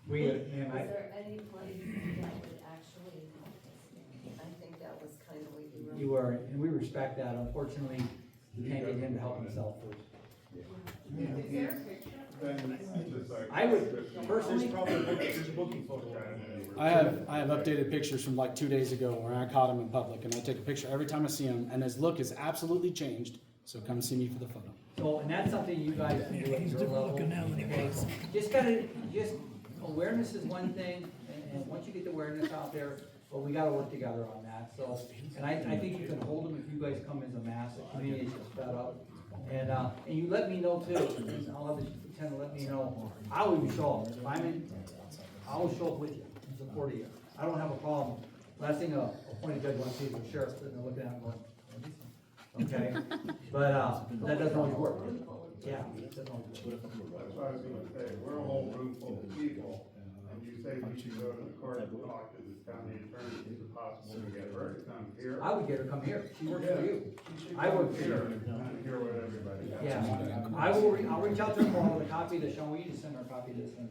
Ma'am, Is there any place that would actually help us? I think that was kind of what you were. You are, and we respect that. Unfortunately, you can't get him to help himself first. Is there a picture? I would personally, There's a booking photo. I have updated pictures from like 2 days ago where I caught him in public, and I take a picture every time I see him, and his look is absolutely changed, so come see me for the photo. so, and that's something you guys can do at your level. Okay? Just awareness is one thing, and once you get the awareness out there, well, we gotta work together on that, so. And I think you can hold them if you guys come as a mass, the community is just fed up. And you let me know too, and I'll have the lieutenant let me know. I will even show up, if I'm in, I will show up with you, in support of you. I don't have a problem. Last thing a appointed judge wants to see is the sheriff sitting there looking at him going, okay? But, that doesn't always work. Yeah, it doesn't always work. That's what I was gonna say, we're a whole room full of people, and you say we should go to the court and talk to this county attorney, is it possible to get her to come here? I would get her come here. She works for you. I work for Here, you. and hear what everybody has. Yeah, I'll reach out to her tomorrow with a copy of this, Sean, will you just send her a copy of this? And,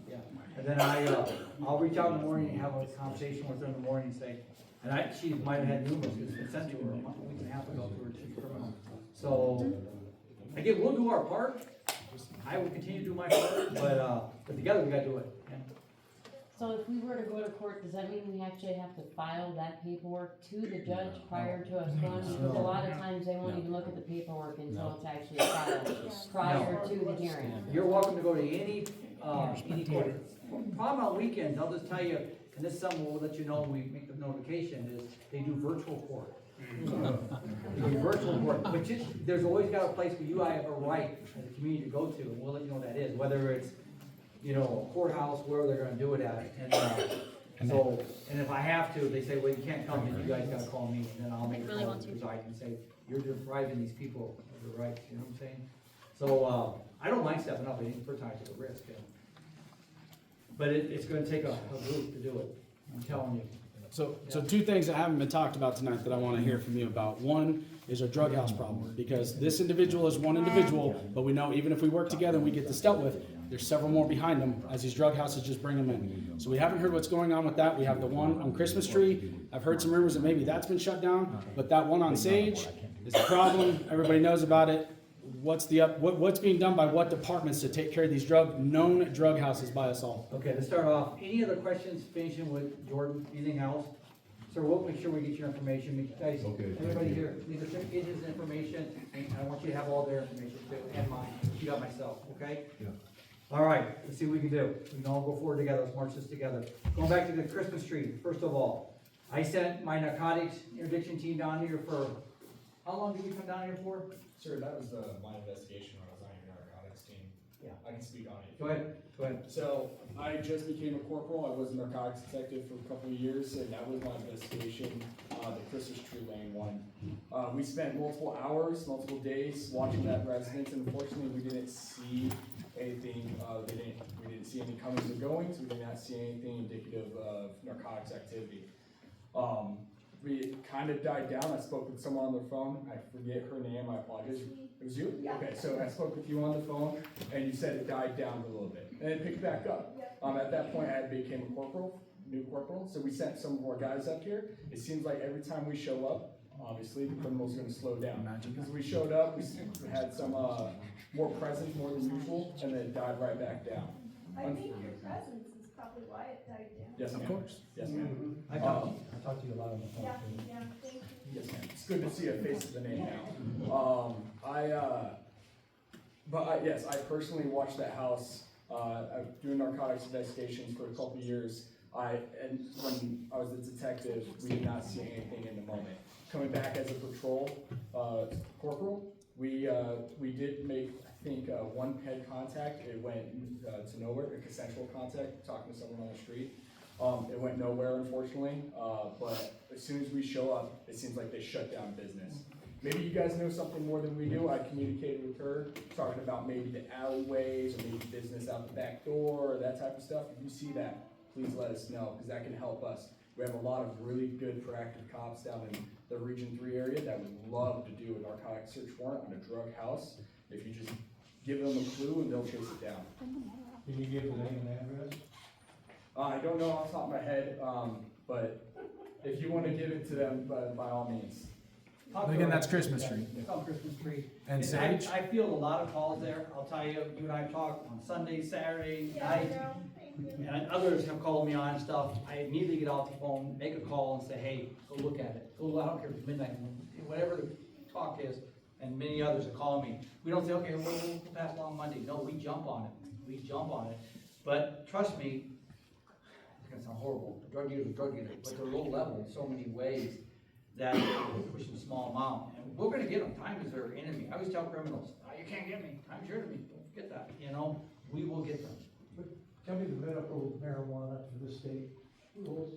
yeah, and then I'll reach out in the morning and have a conversation with her in the morning and say, and she might have had numerous, because it's been sent to her a week and a half ago to her chief criminal. So, again, we'll do our part. I will continue to do my part, but together we gotta do it. Yeah. So if we were to go to court, does that mean we actually have to file that paperwork to the judge prior to us going? Because a lot of times they won't even look at the paperwork until it's actually filed prior to the hearing. You're welcome to go to any court. Problem on weekends, I'll just tell you, and this is something we'll let you know when we make the notification, is they do virtual court. They do virtual court, but there's always got a place where you have a right as a community to go to, and we'll let you know what that is, whether it's, a courthouse, wherever they're gonna do it at, and if I have to, they say, well, you can't come, then you guys gotta call me, and then I'll make a call to the presiding and say, you're depriving these people of their rights, you know what I'm saying? So, I don't mind stepping up, I think, for time to the risk, but it's gonna take a group to do it, I'm telling you. So two things that haven't been talked about tonight that I want to hear from you about. One is our drug house problem, because this individual is one individual, but we know even if we work together and we get this dealt with, there's several more behind them as these drug houses just bring them in. So we haven't heard what's going on with that. We have the one on Christmas Tree. I've heard some rumors that maybe that's been shut down, but that one on Sage is a problem. Everybody knows about it. What's being done by what departments to take care of these known drug houses by us all? Okay, let's start off. Any other questions, finishing with Jordan, anything else? Sir, we'll make sure we get your information. You guys, everybody here, leadership, get his information, and I want you to have all their information too, and mine. You got myself, okay? Yeah. All right, let's see what we can do. We can all go forward together, let's march this together. Going back to the Christmas tree, first of all, I sent my narcotics interdiction team down here for, how long did we come down here for? Sir, that was my investigation when I was on your narcotics team. Yeah. I can speak on it. Go ahead. So, I just became a corporal. I was a narcotics detective for a couple of years, and that was my investigation, the Christmas tree lane one. We spent multiple hours, multiple days watching that residence, and unfortunately, we didn't see anything. We didn't see any comings and goings. We did not see anything indicative of narcotics activity. We kind of died down. I spoke with someone on the phone. I forget her name. I apologize. It was you? Yeah. Okay, so I spoke with you on the phone, and you said it died down a little bit, and it picked back up. At that point, I became a corporal, new corporal, so we sent some more guys up here. It seems like every time we show up, obviously, the criminal's gonna slow down. Because we showed up, we had some more presence, more than usual, and then it died right back down. I think your presence is probably why it died down. Yes, ma'am. Of course. Yes, ma'am. I talked to you a lot on the phone. Yeah, yeah, thank you. Yes, ma'am. It's good to see a face to the name now. Yes, I personally watched that house. I've doing narcotics investigations for a couple of years. And when I was a detective, we did not see anything in the moment. Coming back as a patrol corporal, we did make, I think, one ped contact. It went to nowhere, a consensual contact, talking to someone on the street. It went nowhere, unfortunately, but as soon as we show up, it seems like they shut down business. Maybe you guys know something more than we do. I communicated with her, talking about maybe the alleyways, or maybe business out the back door, or that type of stuff. If you see that, please let us know, because that can help us. We have a lot of really good proactive cops down in the Region 3 area that would love to do a narcotic search warrant on a drug house. If you just give them a clue, and they'll chase it down. Can you give the name and address? I don't know off the top of my head, but if you want to give it to them, by all means. But again, that's Christmas tree. It's on Christmas tree. And I- sage? I field a lot of calls there. I'll tell you, you and I talk on Sunday, Saturday night. And others have called me on stuff. I immediately get off the phone, make a call and say, hey, go look at it. Go, I don't care if it's midnight, whatever the talk is. And many others have called me. We don't say, okay, we'll pass along Monday. No, we jump on it. We jump on it. But trust me, it's gonna sound horrible. A drug dealer's a drug dealer, but they're low level in so many ways that we're pushing a small amount. And we're gonna get them. Time is their enemy. I always tell criminals, oh, you can't get me. Time's your enemy. Don't forget that. You know, we will get them. Tell me the medical marijuana for the state rules.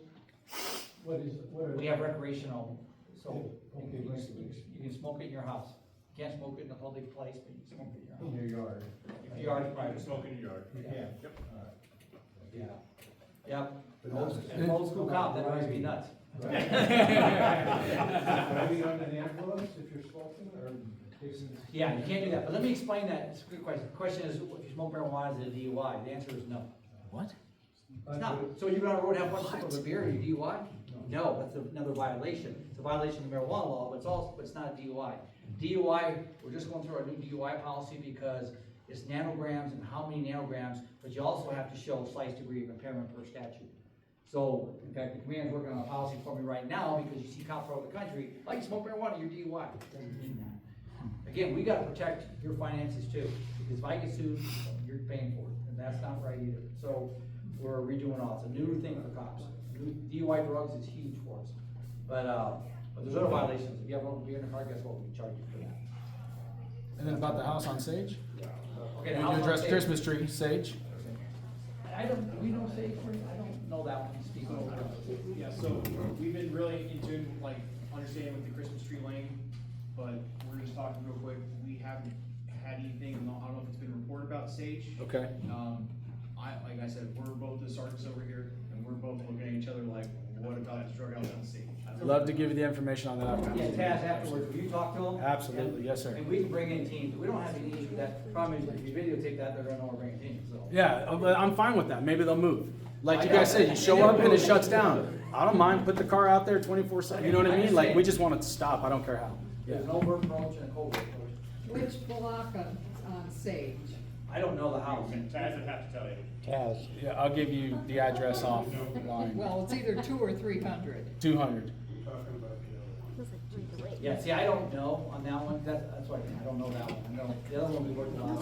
What are? We have recreational, so Okay, you can smoke it in your house. You can't smoke it in a public place, but you can smoke it in your house. In your yard. If your yard is private. Smoke in your yard. You can. Yep. Yeah. Yep. And old school cop, that drives me nuts. Are you under the influence if you're smoking or? Yeah, you can't do that, but let me explain that. It's a good question. The question is, if you smoke marijuana, is it a DUI? The answer is no. What? It's not. So you're on the road, have one sip of a beer, and you DUI? No, that's another violation. It's a violation of the marijuana law, but it's not a DUI. DUI, we're just going through our new DUI policy because it's nanograms and how many nanograms, but you also have to show slight degree of impairment per statute. So, in fact, the commander's working on a policy for me right now because you see cops all over the country, oh, you smoke marijuana, you're DUI. It doesn't mean that. Again, we gotta protect your finances too, because if I get sued, you're paying for it, and that's not right either. So, we're redoing all, it's a new thing for cops. DUI drugs is huge for us. But there's other violations. If you have a beer in the car, guess what? We charge you for that. And then about the house on Sage? Okay, the You house on address Sage. Christmas tree, Sage? We don't say, I don't know that one, speak over. Yeah, so we've been really into like understanding with the Christmas tree lane, but we're just talking real quick. We haven't had anything, I don't know if it's been reported about Sage. Okay. Like I said, we're both the sergeants over here, and we're both looking at each other like, what about this drug house on Sage? Love to give you the information on that after. Yeah, Taz, afterwards, will you talk to them? Absolutely, yes, sir. And we can bring in teams. We don't have any issue with that. Problem is, if you videotape that, they're gonna know we're bringing teams, so. Yeah, I'm fine with that. Maybe they'll move. Like you guys said, you show up and it shuts down. I don't mind, put the car out there 24/7, you know what I mean? Like, we just want it to stop, I don't care how. Yeah. There's an overt approach and a covert approach. Which block on Sage? I don't know the house. Taz would have to tell you. Taz. Yeah, I'll give you the address offline. Well, it's either 200 or 300. 200. Yeah, see, I don't know on that one. That's why I don't know that one. I know the other one we worked on.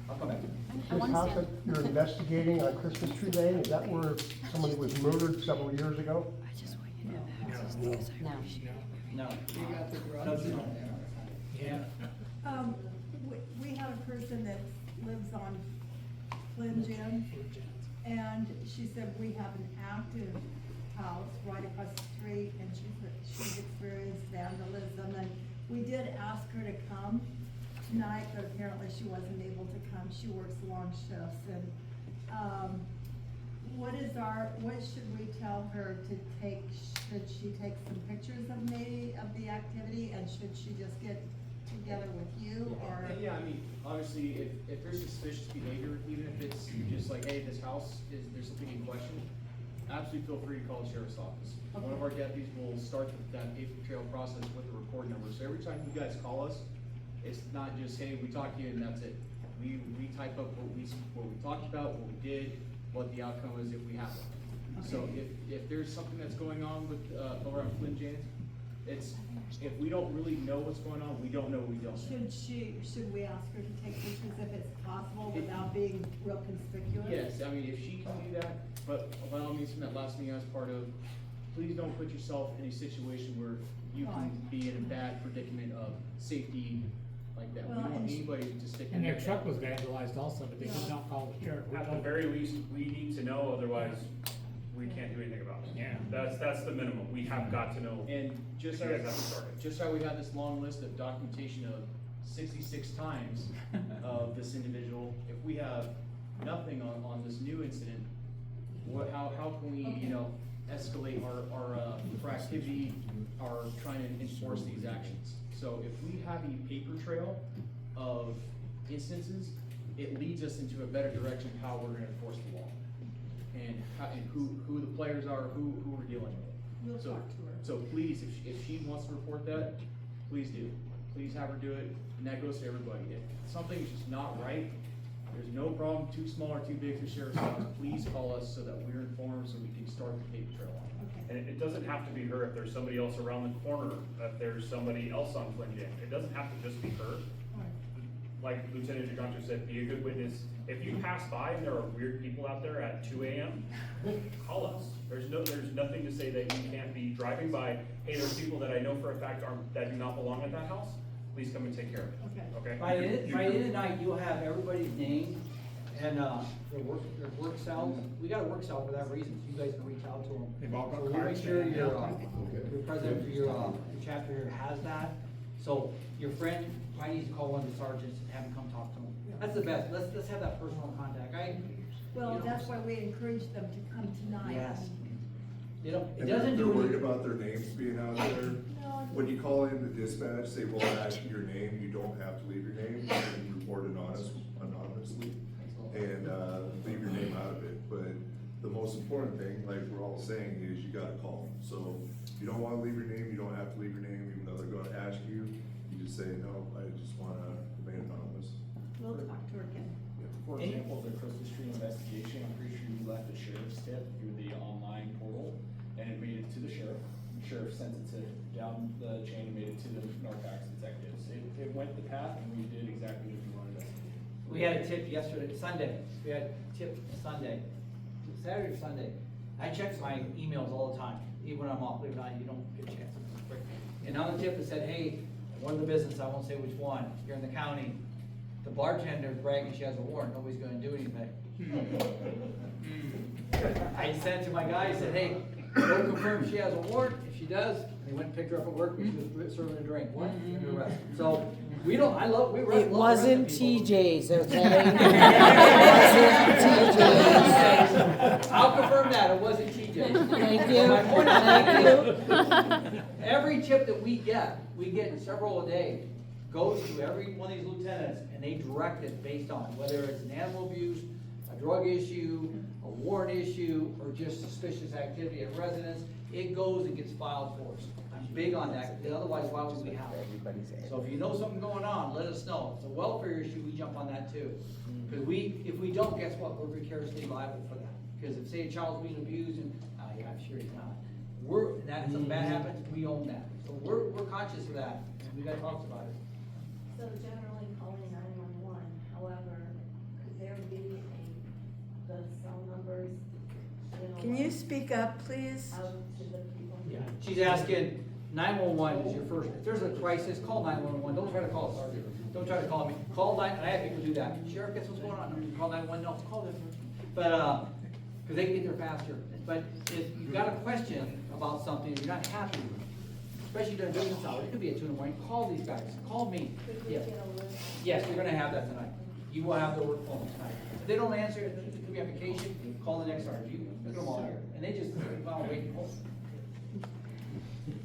I'll come back. This house that you're investigating on Christmas Tree Lane, is that where somebody was murdered several years ago? No. No. You got the No, garage. no. Yeah. We have a person that lives on Flynn Gym, And she said, we have an active house right across the street, and she's experienced vandalism, and we did ask her to come tonight, but apparently she wasn't able to come. She works long shifts, and, what should we tell her to take? Should she take some pictures of the activity, and should she just get together with you, or? Yeah, I mean, obviously, if there's suspicious behavior, even if it's just like, hey, this house there's something in question, absolutely feel free to call the sheriff's office. Okay. One of our deputies will start that paper trail process with the record number, so every time you guys call us, it's not just, hey, we talked to you and that's it. We type up what we talked about, what we did, what the outcome is if we have one. Okay. So if there's something that's going on with, around Flynn James, if we don't really know what's going on, we don't know we don't know. Should we ask her to take pictures if it's possible without being real conspicuous? Yes, I mean, if she can do that, but by all means, from that last meeting I was part of, please don't put yourself in a situation where you can be in a bad predicament of safety like that. We Well, don't want and anybody to stick in. And their truck was vandalized also, but they did not call the sheriff. At the very least, we need to know, otherwise we can't do anything about it. Yeah. That's the minimum, we have got to know. And just You guys haven't as, started. just how we had this long list of documentation of 66 times of this individual, if we have nothing on this new incident, how can we, escalate our proactivity, our trying to enforce these actions? So if we have a paper trail of instances, it leads us into a better direction of how we're gonna enforce the law. And who the players are, who we're dealing with. We'll So- talk to her. So please, if she wants to report that, please do. Please have her do it, and that goes to everybody. If something's just not right, there's no problem, too small or too big for sheriff's office, please call us so that we're informed, so we can start the paper trail on it. Okay. And it doesn't have to be her if there's somebody else around the corner, if there's somebody else on Flynn James. It doesn't have to just be her. Like Lieutenant DeGanto said, be a good witness. If you pass by and there are weird people out there at 2 AM, call us. There's nothing to say that you can't be driving by, hey, there's people that I know for a fact that do not belong at that house, please come and take care of it, Okay. okay? By the end of the night, you'll have everybody's name and, their work cells. We got a work cell for that reason, so you guys can reach out to them. They've all got So we'll cards. make sure your Okay. president for your chapter here has that. So your friend might need to call one of the sergeants and have them come talk to them. That's the best. Let's have that personal contact. Well, that's why we encourage them to come tonight. Yes. It And doesn't they're do worried any. about their names being out there. No, When you call in the dispatch, they will ask you your name, you don't have to leave your name, you can report anonymously, and, leave your name out of it, but the most important thing, like we're all saying, is you gotta call. So, if you don't wanna leave your name, you don't have to leave your name, even though they're gonna ask you, you just say, no, I just wanna remain anonymous. we'll talk to her again. For example, the Christmas tree investigation, I'm pretty sure you left the sheriff's tip through the online portal, and it made it to the sheriff. The sheriff sent it down the chain and made it to the narcotics detectives. It went the path, and we did exactly what we wanted us to do. We had a tip yesterday, Sunday. We had a tip Sunday, Saturday or Sunday. I check my emails all the time, even when I'm off, believe it or not, you don't get a chance. And on the tip it said, hey, one of the business, I won't say which one, here in the county, the bartender bragging she has a warrant, nobody's gonna do anything. I sent it to my guy, I said, hey, go confirm she has a warrant, if she does, and he went and picked her up at work, and she was serving a drink, what? You're arrested. So, we It wasn't TJ's, okay? I'll confirm that, it wasn't TJ's. Thank you. My point Thank is, every tip that we get several a day, goes to every one of these lieutenants, and they direct it based on whether it's an animal abuse, a drug issue, a warrant issue, or just suspicious activity at residence. It goes and gets filed for us. I'm big on that, because otherwise, why would we have it? So if you know something going on, let us know. If it's a welfare issue, we jump on that too. Because if we don't, guess what? We're vicariously liable for that. Because if, say, a child's being abused, and, yeah, I'm sure he's not. And something bad happens, we own that. So we're conscious of that, and we got talks about it. So generally calling 911, however, could there be the cell numbers, Can you speak up, please? out to the people? Yeah, she's asking, 911 is your first, if there's a crisis, call 911, don't try to call a sergeant, don't try to call me, call 9, and I have people do that, sheriff, guess what's going on, call 911, no, call this one. But, because they can get there faster. But if you've got a question about something, you're not happy with it, especially during business hours, it could be at 2 in the morning, call these guys, call me. Yeah. Yes, you're gonna have that tonight. You will have the work phone tonight. If they don't answer, it could be on vacation, call the next sergeant. You look at them all here, and they just, well, wait.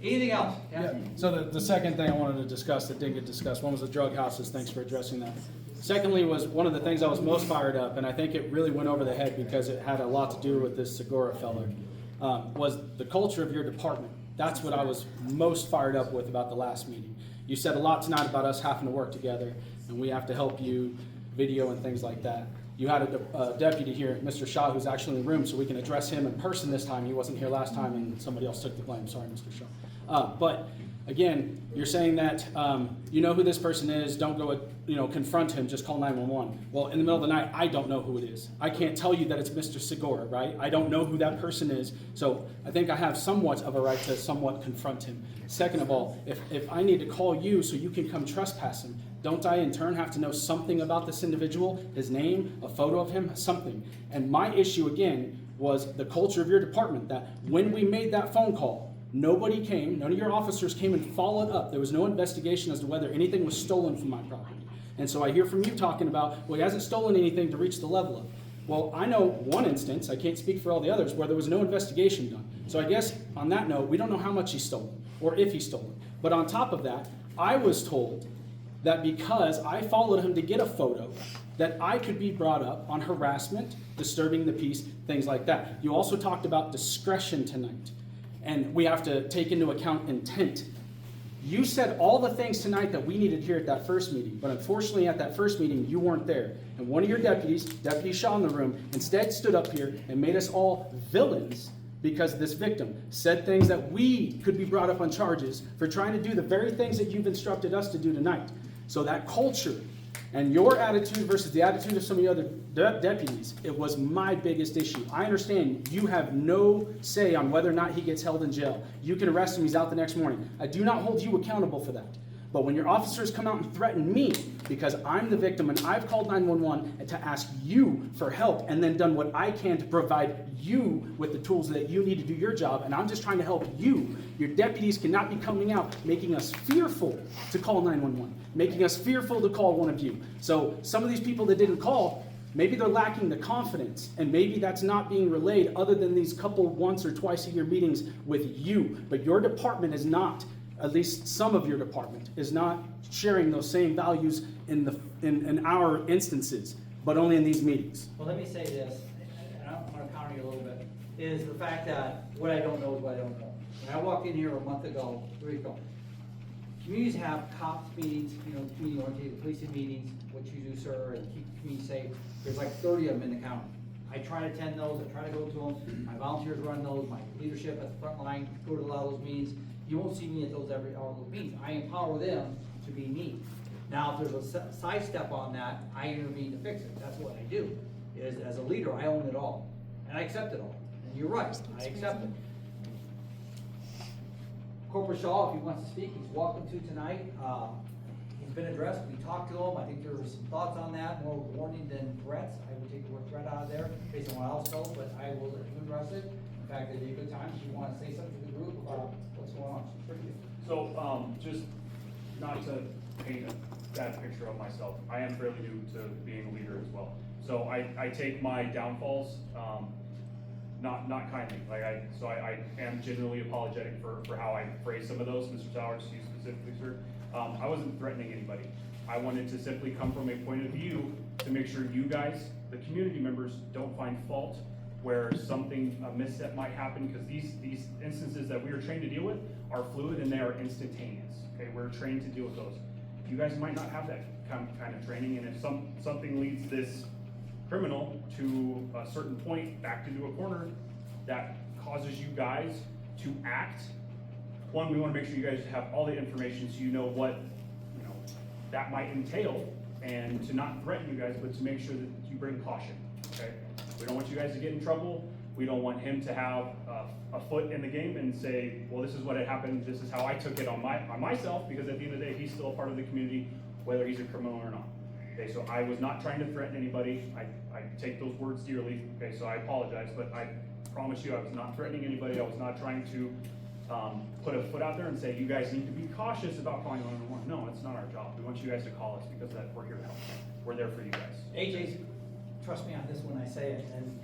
Anything else? Yeah, so the second thing I wanted to discuss that didn't get discussed, one was the drug houses, thanks for addressing that. Secondly was one of the things I was most fired up, and I think it really went over the head because it had a lot to do with this Segura fella, was the culture of your department. That's what I was most fired up with about the last meeting. You said a lot tonight about us having to work together, and we have to help you video and things like that. You had a deputy here, Mr. Shaw, who's actually in the room, so we can address him in person this time. He wasn't here last time, and somebody else took the blame. Sorry, Mr. Shaw. But again, you're saying that you know who this person is. Don't go, confront him. Just call 911. Well, in the middle of the night, I don't know who it is. I can't tell you that it's Mr. Segura, right? I don't know who that person is. So I think I have somewhat of a right to somewhat confront him. Second of all, if I need to call you so you can come trespass him, don't I in turn have to know something about this individual, his name, a photo of him, something? And my issue again was the culture of your department, that when we made that phone call, nobody came, none of your officers came and followed up. There was no investigation as to whether anything was stolen from my property. And so I hear from you talking about, well, he hasn't stolen anything to reach the level of. Well, I know one instance, I can't speak for all the others, where there was no investigation done. So I guess on that note, we don't know how much he stole or if he stole it. But on top of that, I was told that because I followed him to get a photo, that I could be brought up on harassment, disturbing the peace, things like that. You also talked about discretion tonight, and we have to take into account intent. You said all the things tonight that we needed here at that first meeting, but unfortunately at that first meeting, you weren't there. And one of your deputies, Deputy Shaw in the room, instead stood up here and made us all villains because this victim said things that we could be brought up on charges for trying to do the very things that you've instructed us to do tonight. So that culture and your attitude versus the attitude of some of the other deputies, it was my biggest issue. I understand you have no say on whether or not he gets held in jail. You can arrest him, he's out the next morning. I do not hold you accountable for that. But when your officers come out and threaten me because I'm the victim and I've called 911 to ask you for help and then done what I can to provide you with the tools that you need to do your job, and I'm just trying to help you, your deputies cannot be coming out making us fearful to call 911, making us fearful to call one of you. So some of these people that didn't call, maybe they're lacking the confidence, and maybe that's not being relayed other than these couple once or twice a year meetings with you. But your department is not, at least some of your department, is not sharing those same values in our instances, but only in these meetings. Well, let me say this, and I'm gonna counter you a little bit, is the fact that what I don't know is what I don't know. When I walked in here a month ago, 3 weeks ago, communities have cops meetings, community oriented policing meetings, what you do, sir, and keep the community safe. There's like 30 of them in the county. I try to attend those, I try to go to them, my volunteers run those, my leadership at the front line go to a lot of those meetings. You won't see me at those all those meetings. I empower them to be me. Now, if there's a sidestep on that, I intervene to fix it. That's what I do. Is as a leader, I own it all, and I accept it all. And you're right, I accept it. Corporal Shaw, if he wants to speak, he's welcome to tonight. He's been addressed. We talked to him. I think there were some thoughts on that, more warning than threats. I would take the word threat out of there based on what I was told, but I will let you address it. In fact, it'd be a good time if you want to say something to the group about what's going on. So, just not to paint a bad picture of myself, I am fairly new to being a leader as well. So I take my downfalls, not kindly. I am genuinely apologetic for how I phrased some of those, Mr. Towers, you specifically, sir. I wasn't threatening anybody. I wanted to simply come from a point of view to make sure you guys, the community members, don't find fault where a misstep might happen, because these instances that we are trained to deal with are fluid and they are instantaneous. Okay, we're trained to deal with those. You guys might not have that kind of training, and if something leads this criminal to a certain point, backed into a corner, that causes you guys to act. One, we want to make sure you guys have all the information so you know what that might entail, and to not threaten you guys, but to make sure that you bring caution. Okay, we don't want you guys to get in trouble. We don't want him to have a foot in the game and say, well, this is what had happened, this is how I took it on myself, because at the end of the day, he's still a part of the community, whether he's a criminal or not. Okay, so I was not trying to threaten anybody. I take those words dearly. Okay, so I apologize, but I promise you I was not threatening anybody. I was not trying to put a foot out there and say, you guys need to be cautious about calling 911. No, it's not our job. We want you guys to call us because that we're here to help. We're there for you guys. AJ's, trust me on this when I say it, and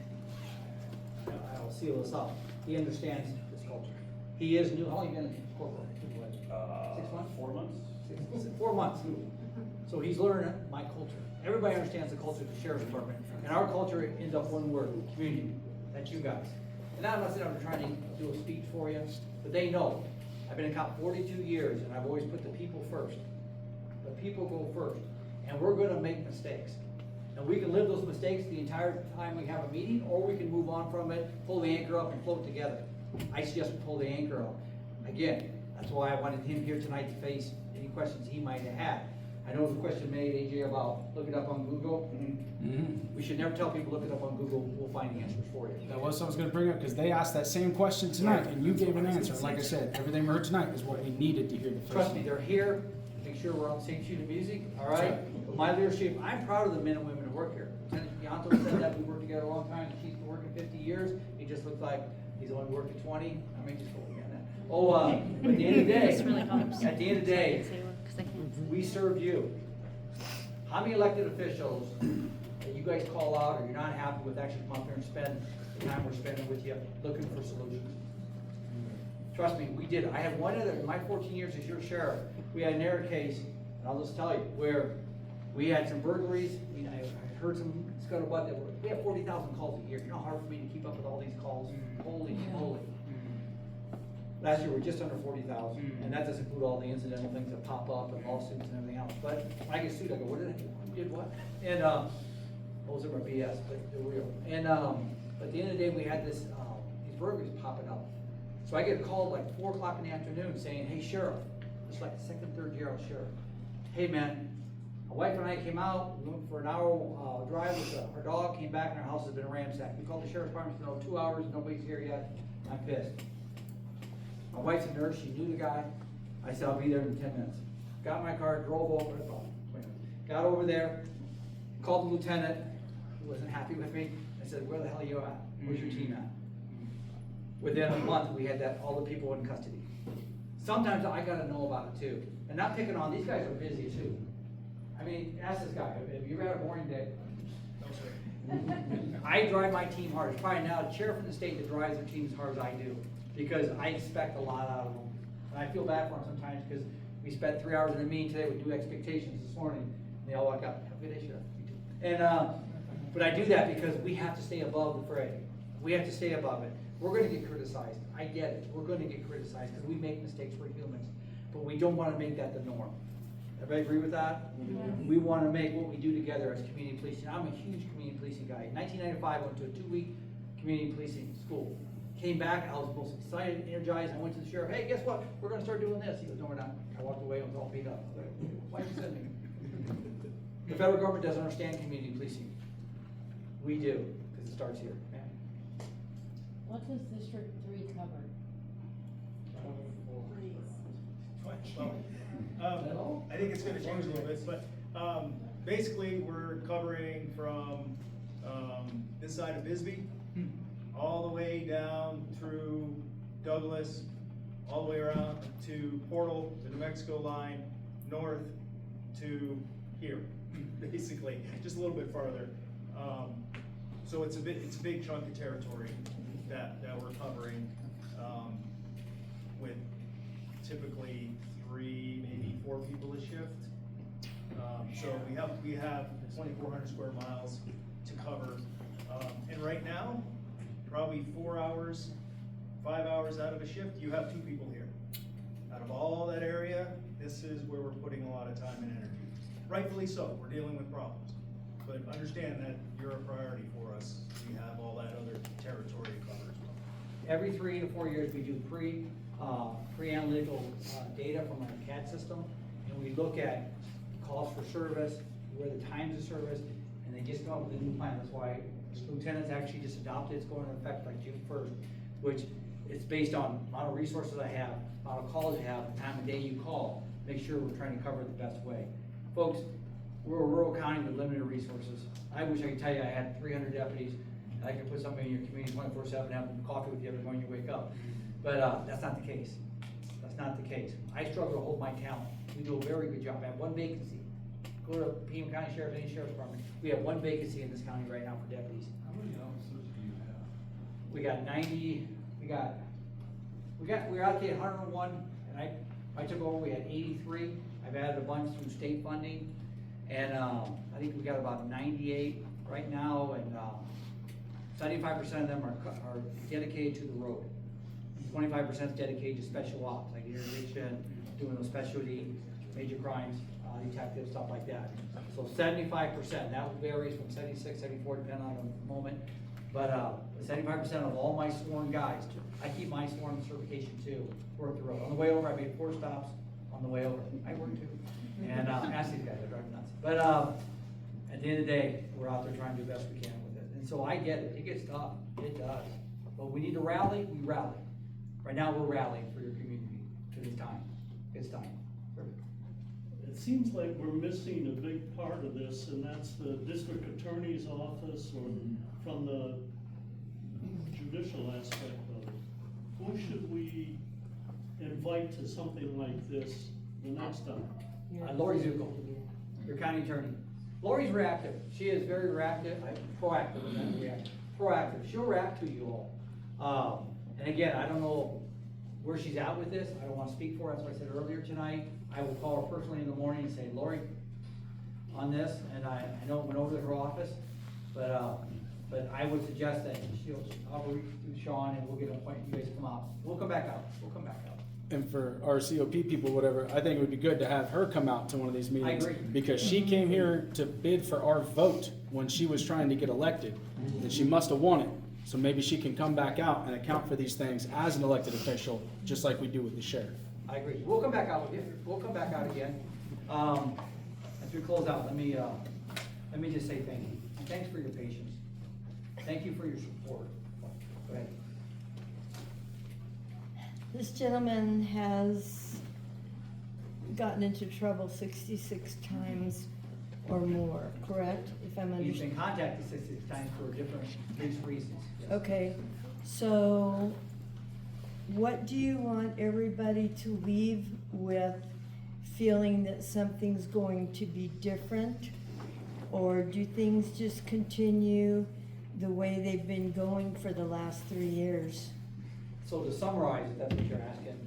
I will seal this up. He understands this culture. He is new. How long have you been a corporal? 6 months? 4 months. 4 months. So he's learning my culture. Everybody understands the culture of the sheriff's department. And our culture ends up one word, community. That's you guys. And I'm not sitting over trying to do a speech for you, but they know. I've been in cop 42 years, and I've always put the people first. The people go first. And we're gonna make mistakes. And we can live those mistakes the entire time we have a meeting, or we can move on from it, pull the anchor up and float together. I suggest we pull the anchor up. Again, that's why I wanted him here tonight to face any questions he might have had. I know the question made, AJ, about look it up on Google. We should never tell people look it up on Google, we'll find the answers for you. That was what I was gonna bring up, because they asked that same question tonight, and you gave an answer. Like I said, everything we heard tonight is what we needed to hear the first Trust me, time. they're here to make sure we're on the same sheet of music, all right? But my leadership, I'm proud of the men and women who work here. Lieutenant Bianto said that, we worked together a long time, she's been working 50 years, he just looks like he's only working 20, I mean, just hold me on that. But at the end of the day, at the end of the day, we serve you. How many elected officials that you guys call out or you're not happy with actually come up here and spend the time we're spending with you looking for solutions? Trust me, we did it. I have one other, in my 14 years as your sheriff, we had an error case, and I'll just tell you, where we had some burglaries, I heard some scuttlebutt, we have 40,000 calls a year. You know how hard for me to keep up with all these calls? Holy moly. Last year, we were just under 40,000, and that doesn't include all the incidental things that pop up and lawsuits and everything else. But when I get sued, I go, what did I do? Who did what? And, those are my BS, but they're real. And, at the end of the day, we had this, these burglaries popping up. So I get a call like 4 o'clock in the afternoon saying, hey, sheriff, it's like the second, third year I was sheriff. Hey, man, my wife and I came out, we went for an hour drive with our dog, came back, and our house has been ransacked. We called the sheriff's department, said, 2 hours, nobody's here yet. I'm pissed. My wife's a nurse, she knew the guy. I said, I'll be there in 10 minutes. Got in my car, drove over, got over there, called the lieutenant, who wasn't happy with me. I said, where the hell are you at? Where's your team at? Within a month, we had all the people in custody. Sometimes I gotta know about it too. And not picking on, these guys are busy too. I mean, ask this guy, have you ever had a boring day? No, sir. I drive my team hard. It's probably now the sheriff in the state that drives their team as hard as I do, because I expect a lot out of them. And I feel bad for them sometimes, because we spent 3 hours in a meeting today with new expectations this morning, and they all walk out, have a good day, Sheriff. And, but I do that because we have to stay above the fray. We have to stay above it. We're gonna get criticized. I get it. We're gonna get criticized because we make mistakes. We're humans. But we don't wanna make that the norm. Everybody agree with that? We wanna make what we do together as community policing. I'm a huge community policing guy. In 1995, I went to a 2-week community policing school. Came back, I was most excited, energized. I went to the sheriff, hey, guess what? We're gonna start doing this. He goes, no, we're not. I walked away, I was all beat up. I was like, why'd you send me? The federal government doesn't understand community policing. We do, because it starts here. What does District 3 cover? I think it's gonna change a little bit, but, basically, we're covering from, this side of Bisbee, all the way down through Douglas, all the way around to Portal, the New Mexico line, north to here, basically, just a little bit farther. So it's a big chunk of territory that we're covering, with typically 3, maybe 4 people a shift. So we have 2,400 square miles to cover, and right now, probably 4 hours, 5 hours out of a shift, you have 2 people here. Out of all that area, this is where we're putting a lot of time and energy. Rightfully so, we're dealing with problems. But understand that you're a priority for us. We have all that other territory to cover as well. Every 3 to 4 years, we do pre-analytical data from our CAD system, and we look at calls for service, where the times of service, and they just come up with a new plan. That's why the lieutenants actually just adopted, it's going into effect by June 1st, which it's based on amount of resources I have, amount of calls I have, the time of day you call, make sure we're trying to cover it the best way. Folks, we're a rural county with limited resources. I wish I could tell you I had 300 deputies, and I could put somebody in your community 24/7, have coffee with you every morning you wake up. But, that's not the case. That's not the case. I struggle to hold my talent. We do a very good job. I have one vacancy. Go to PM County Sheriff, any sheriff's department. We have one vacancy in this county right now for deputies. How many officers do you have? We got 90, we allocated 101, and I took over, we had 83. I've added a bunch through state funding, and, I think we got about 98 right now, and, 75% of them are dedicated to the road. 25% is dedicated to special ops, like interdiction, doing those specialty, major crimes, detective, stuff like that. So 75%, that varies from 76, 74, depending on the moment. But 75% of all my sworn guys, I keep my sworn certification too, work the road. On the way over, I made 4 stops on the way over. I work too. And ask these guys, they're driving nuts. But at the end of the day, we're out there trying to do the best we can with it. And so I get it, it gets tough, it does. But we need to rally, we rally. Right now, we're rallying for your community, because it's time. It's time. It seems like we're missing a big part of this, and that's the district attorney's office or from the judicial aspect of it. Who should we invite to something like this the next time? Lori Zuko, your county attorney. Lori's reactive. She is very reactive, proactive, not reactive. Proactive. She'll react to you all. And again, I don't know where she's at with this. I don't want to speak for her. That's what I said earlier tonight. I will call her personally in the morning and say, Lori, on this, and I know it went over to her office, but I would suggest that I'll reach to Sean and we'll get an appointment. You guys come out. We'll come back out. We'll come back out. And for our COP people, whatever, I think it would be good to have her come out to one of these meetings. I agree. Because she came here to bid for our vote when she was trying to get elected, and she must have won it. So maybe she can come back out and account for these things as an elected official, just like we do with the sheriff. I agree. We'll come back out with you. We'll come back out again. As we close out, let me just say thank you. Thanks for your patience. Thank you for your support. Go ahead. This gentleman has gotten into trouble 66 times or more, correct? If I'm He's understanding. been contacted 66 times for different reasons. Yes. Okay, so what do you want everybody to leave with, feeling that something's going to be different? Or do things just continue the way they've been going for the last 3 years? So to summarize, if that's what you're asking,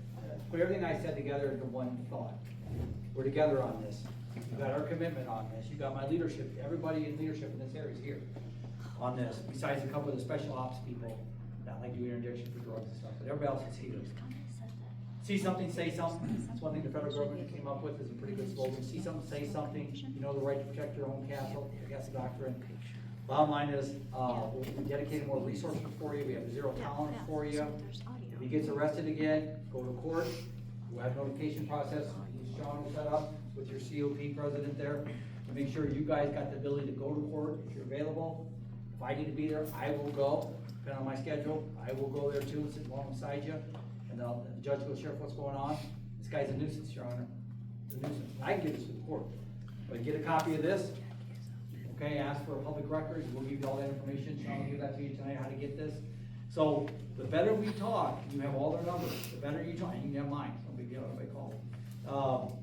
put everything I said together into one thought. We're together on this. You got our commitment on this. You got my leadership. Everybody in leadership in this area is here on this, besides a couple of the special ops people that like do interdiction for drugs and stuff, but everybody else is here. See something, say something. That's one thing the federal government came up with, is a pretty good slogan. See something, say something. You know the right to protect your own castle. That's the doctrine. Bottom line is, we're dedicating more resources for you. We have zero tolerance for you. If he gets arrested again, go to court. We'll have a notification process. Sean will set up with your COP president there to make sure you guys got the ability to go to court if you're available. If I need to be there, I will go, depending on my schedule. I will go there too and sit alongside you. And the judge goes, Sheriff, what's going on? This guy's a nuisance, Your Honor. It's a nuisance. I can give this to the court. But get a copy of this. Okay, ask for a public record. We'll give you all that information. Sean will give that to you tonight, how to get this. So the better we talk, you have all their numbers. The better you talk, and you can have mine. No big deal, everybody call.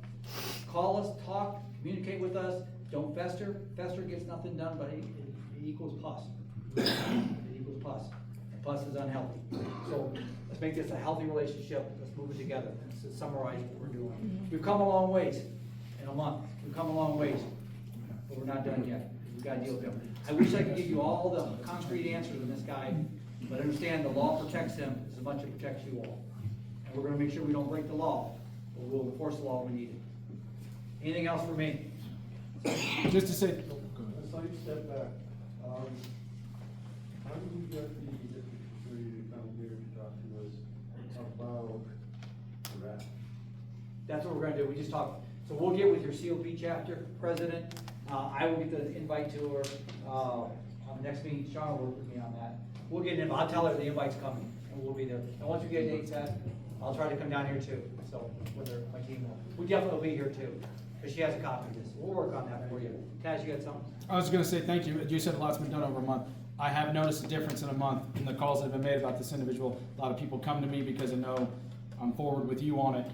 Call us, talk, communicate with us. Don't fester. Fester gets nothing done, but it equals pus. It equals pus. And pus is unhealthy. So let's make this a healthy relationship. Let's move it together. Let's summarize what we're doing. We've come a long ways in a month. We've come a long ways, but we're not done yet. We've got to deal with him. I wish I could give you all the concrete answers on this guy, but understand the law protects him as much as it protects you all. And we're going to make sure we don't break the law, but we'll enforce the law when we need it. Anything else for me? Just to say, A slight step back. How did we get the district attorney to come here to talk to us about the rat? That's what we're going to do. We just talked. So we'll get with your COP chapter president. I will get the invite to her on the next meeting. Sean will work with me on that. We'll get an invite. I'll tell her the invite's coming, and we'll be there. And once we get a date set, I'll try to come down here too. So with her, my team will. We definitely will be here too. Because she has a copy of this. We'll work on that for you. Taz, you got something? I was gonna say thank you. You said a lot's been done over a month. I have noticed a difference in a month in the calls that have been made about this individual. A lot of people come to me because they know I'm forward with you on it.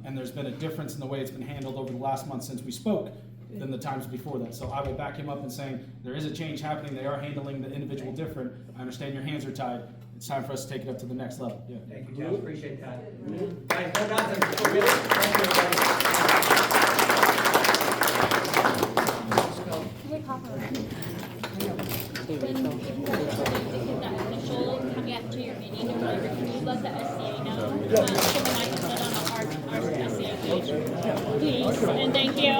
And there's been a difference in the way it's been handled over the last month since we spoke than the times before that. So I will back him up in saying there is a change happening. They are handling the individual different. I understand your hands are tied. It's time for us to take it up to the next level. Yeah. Thank you, Taz. Appreciate that. Guys, hold on to it. Thank you, everybody. Hey, Papa. When you guys get that official caveat to your meeting or whatever, can you let the SCA know? So then I can put on our SCA page. Please, and thank you.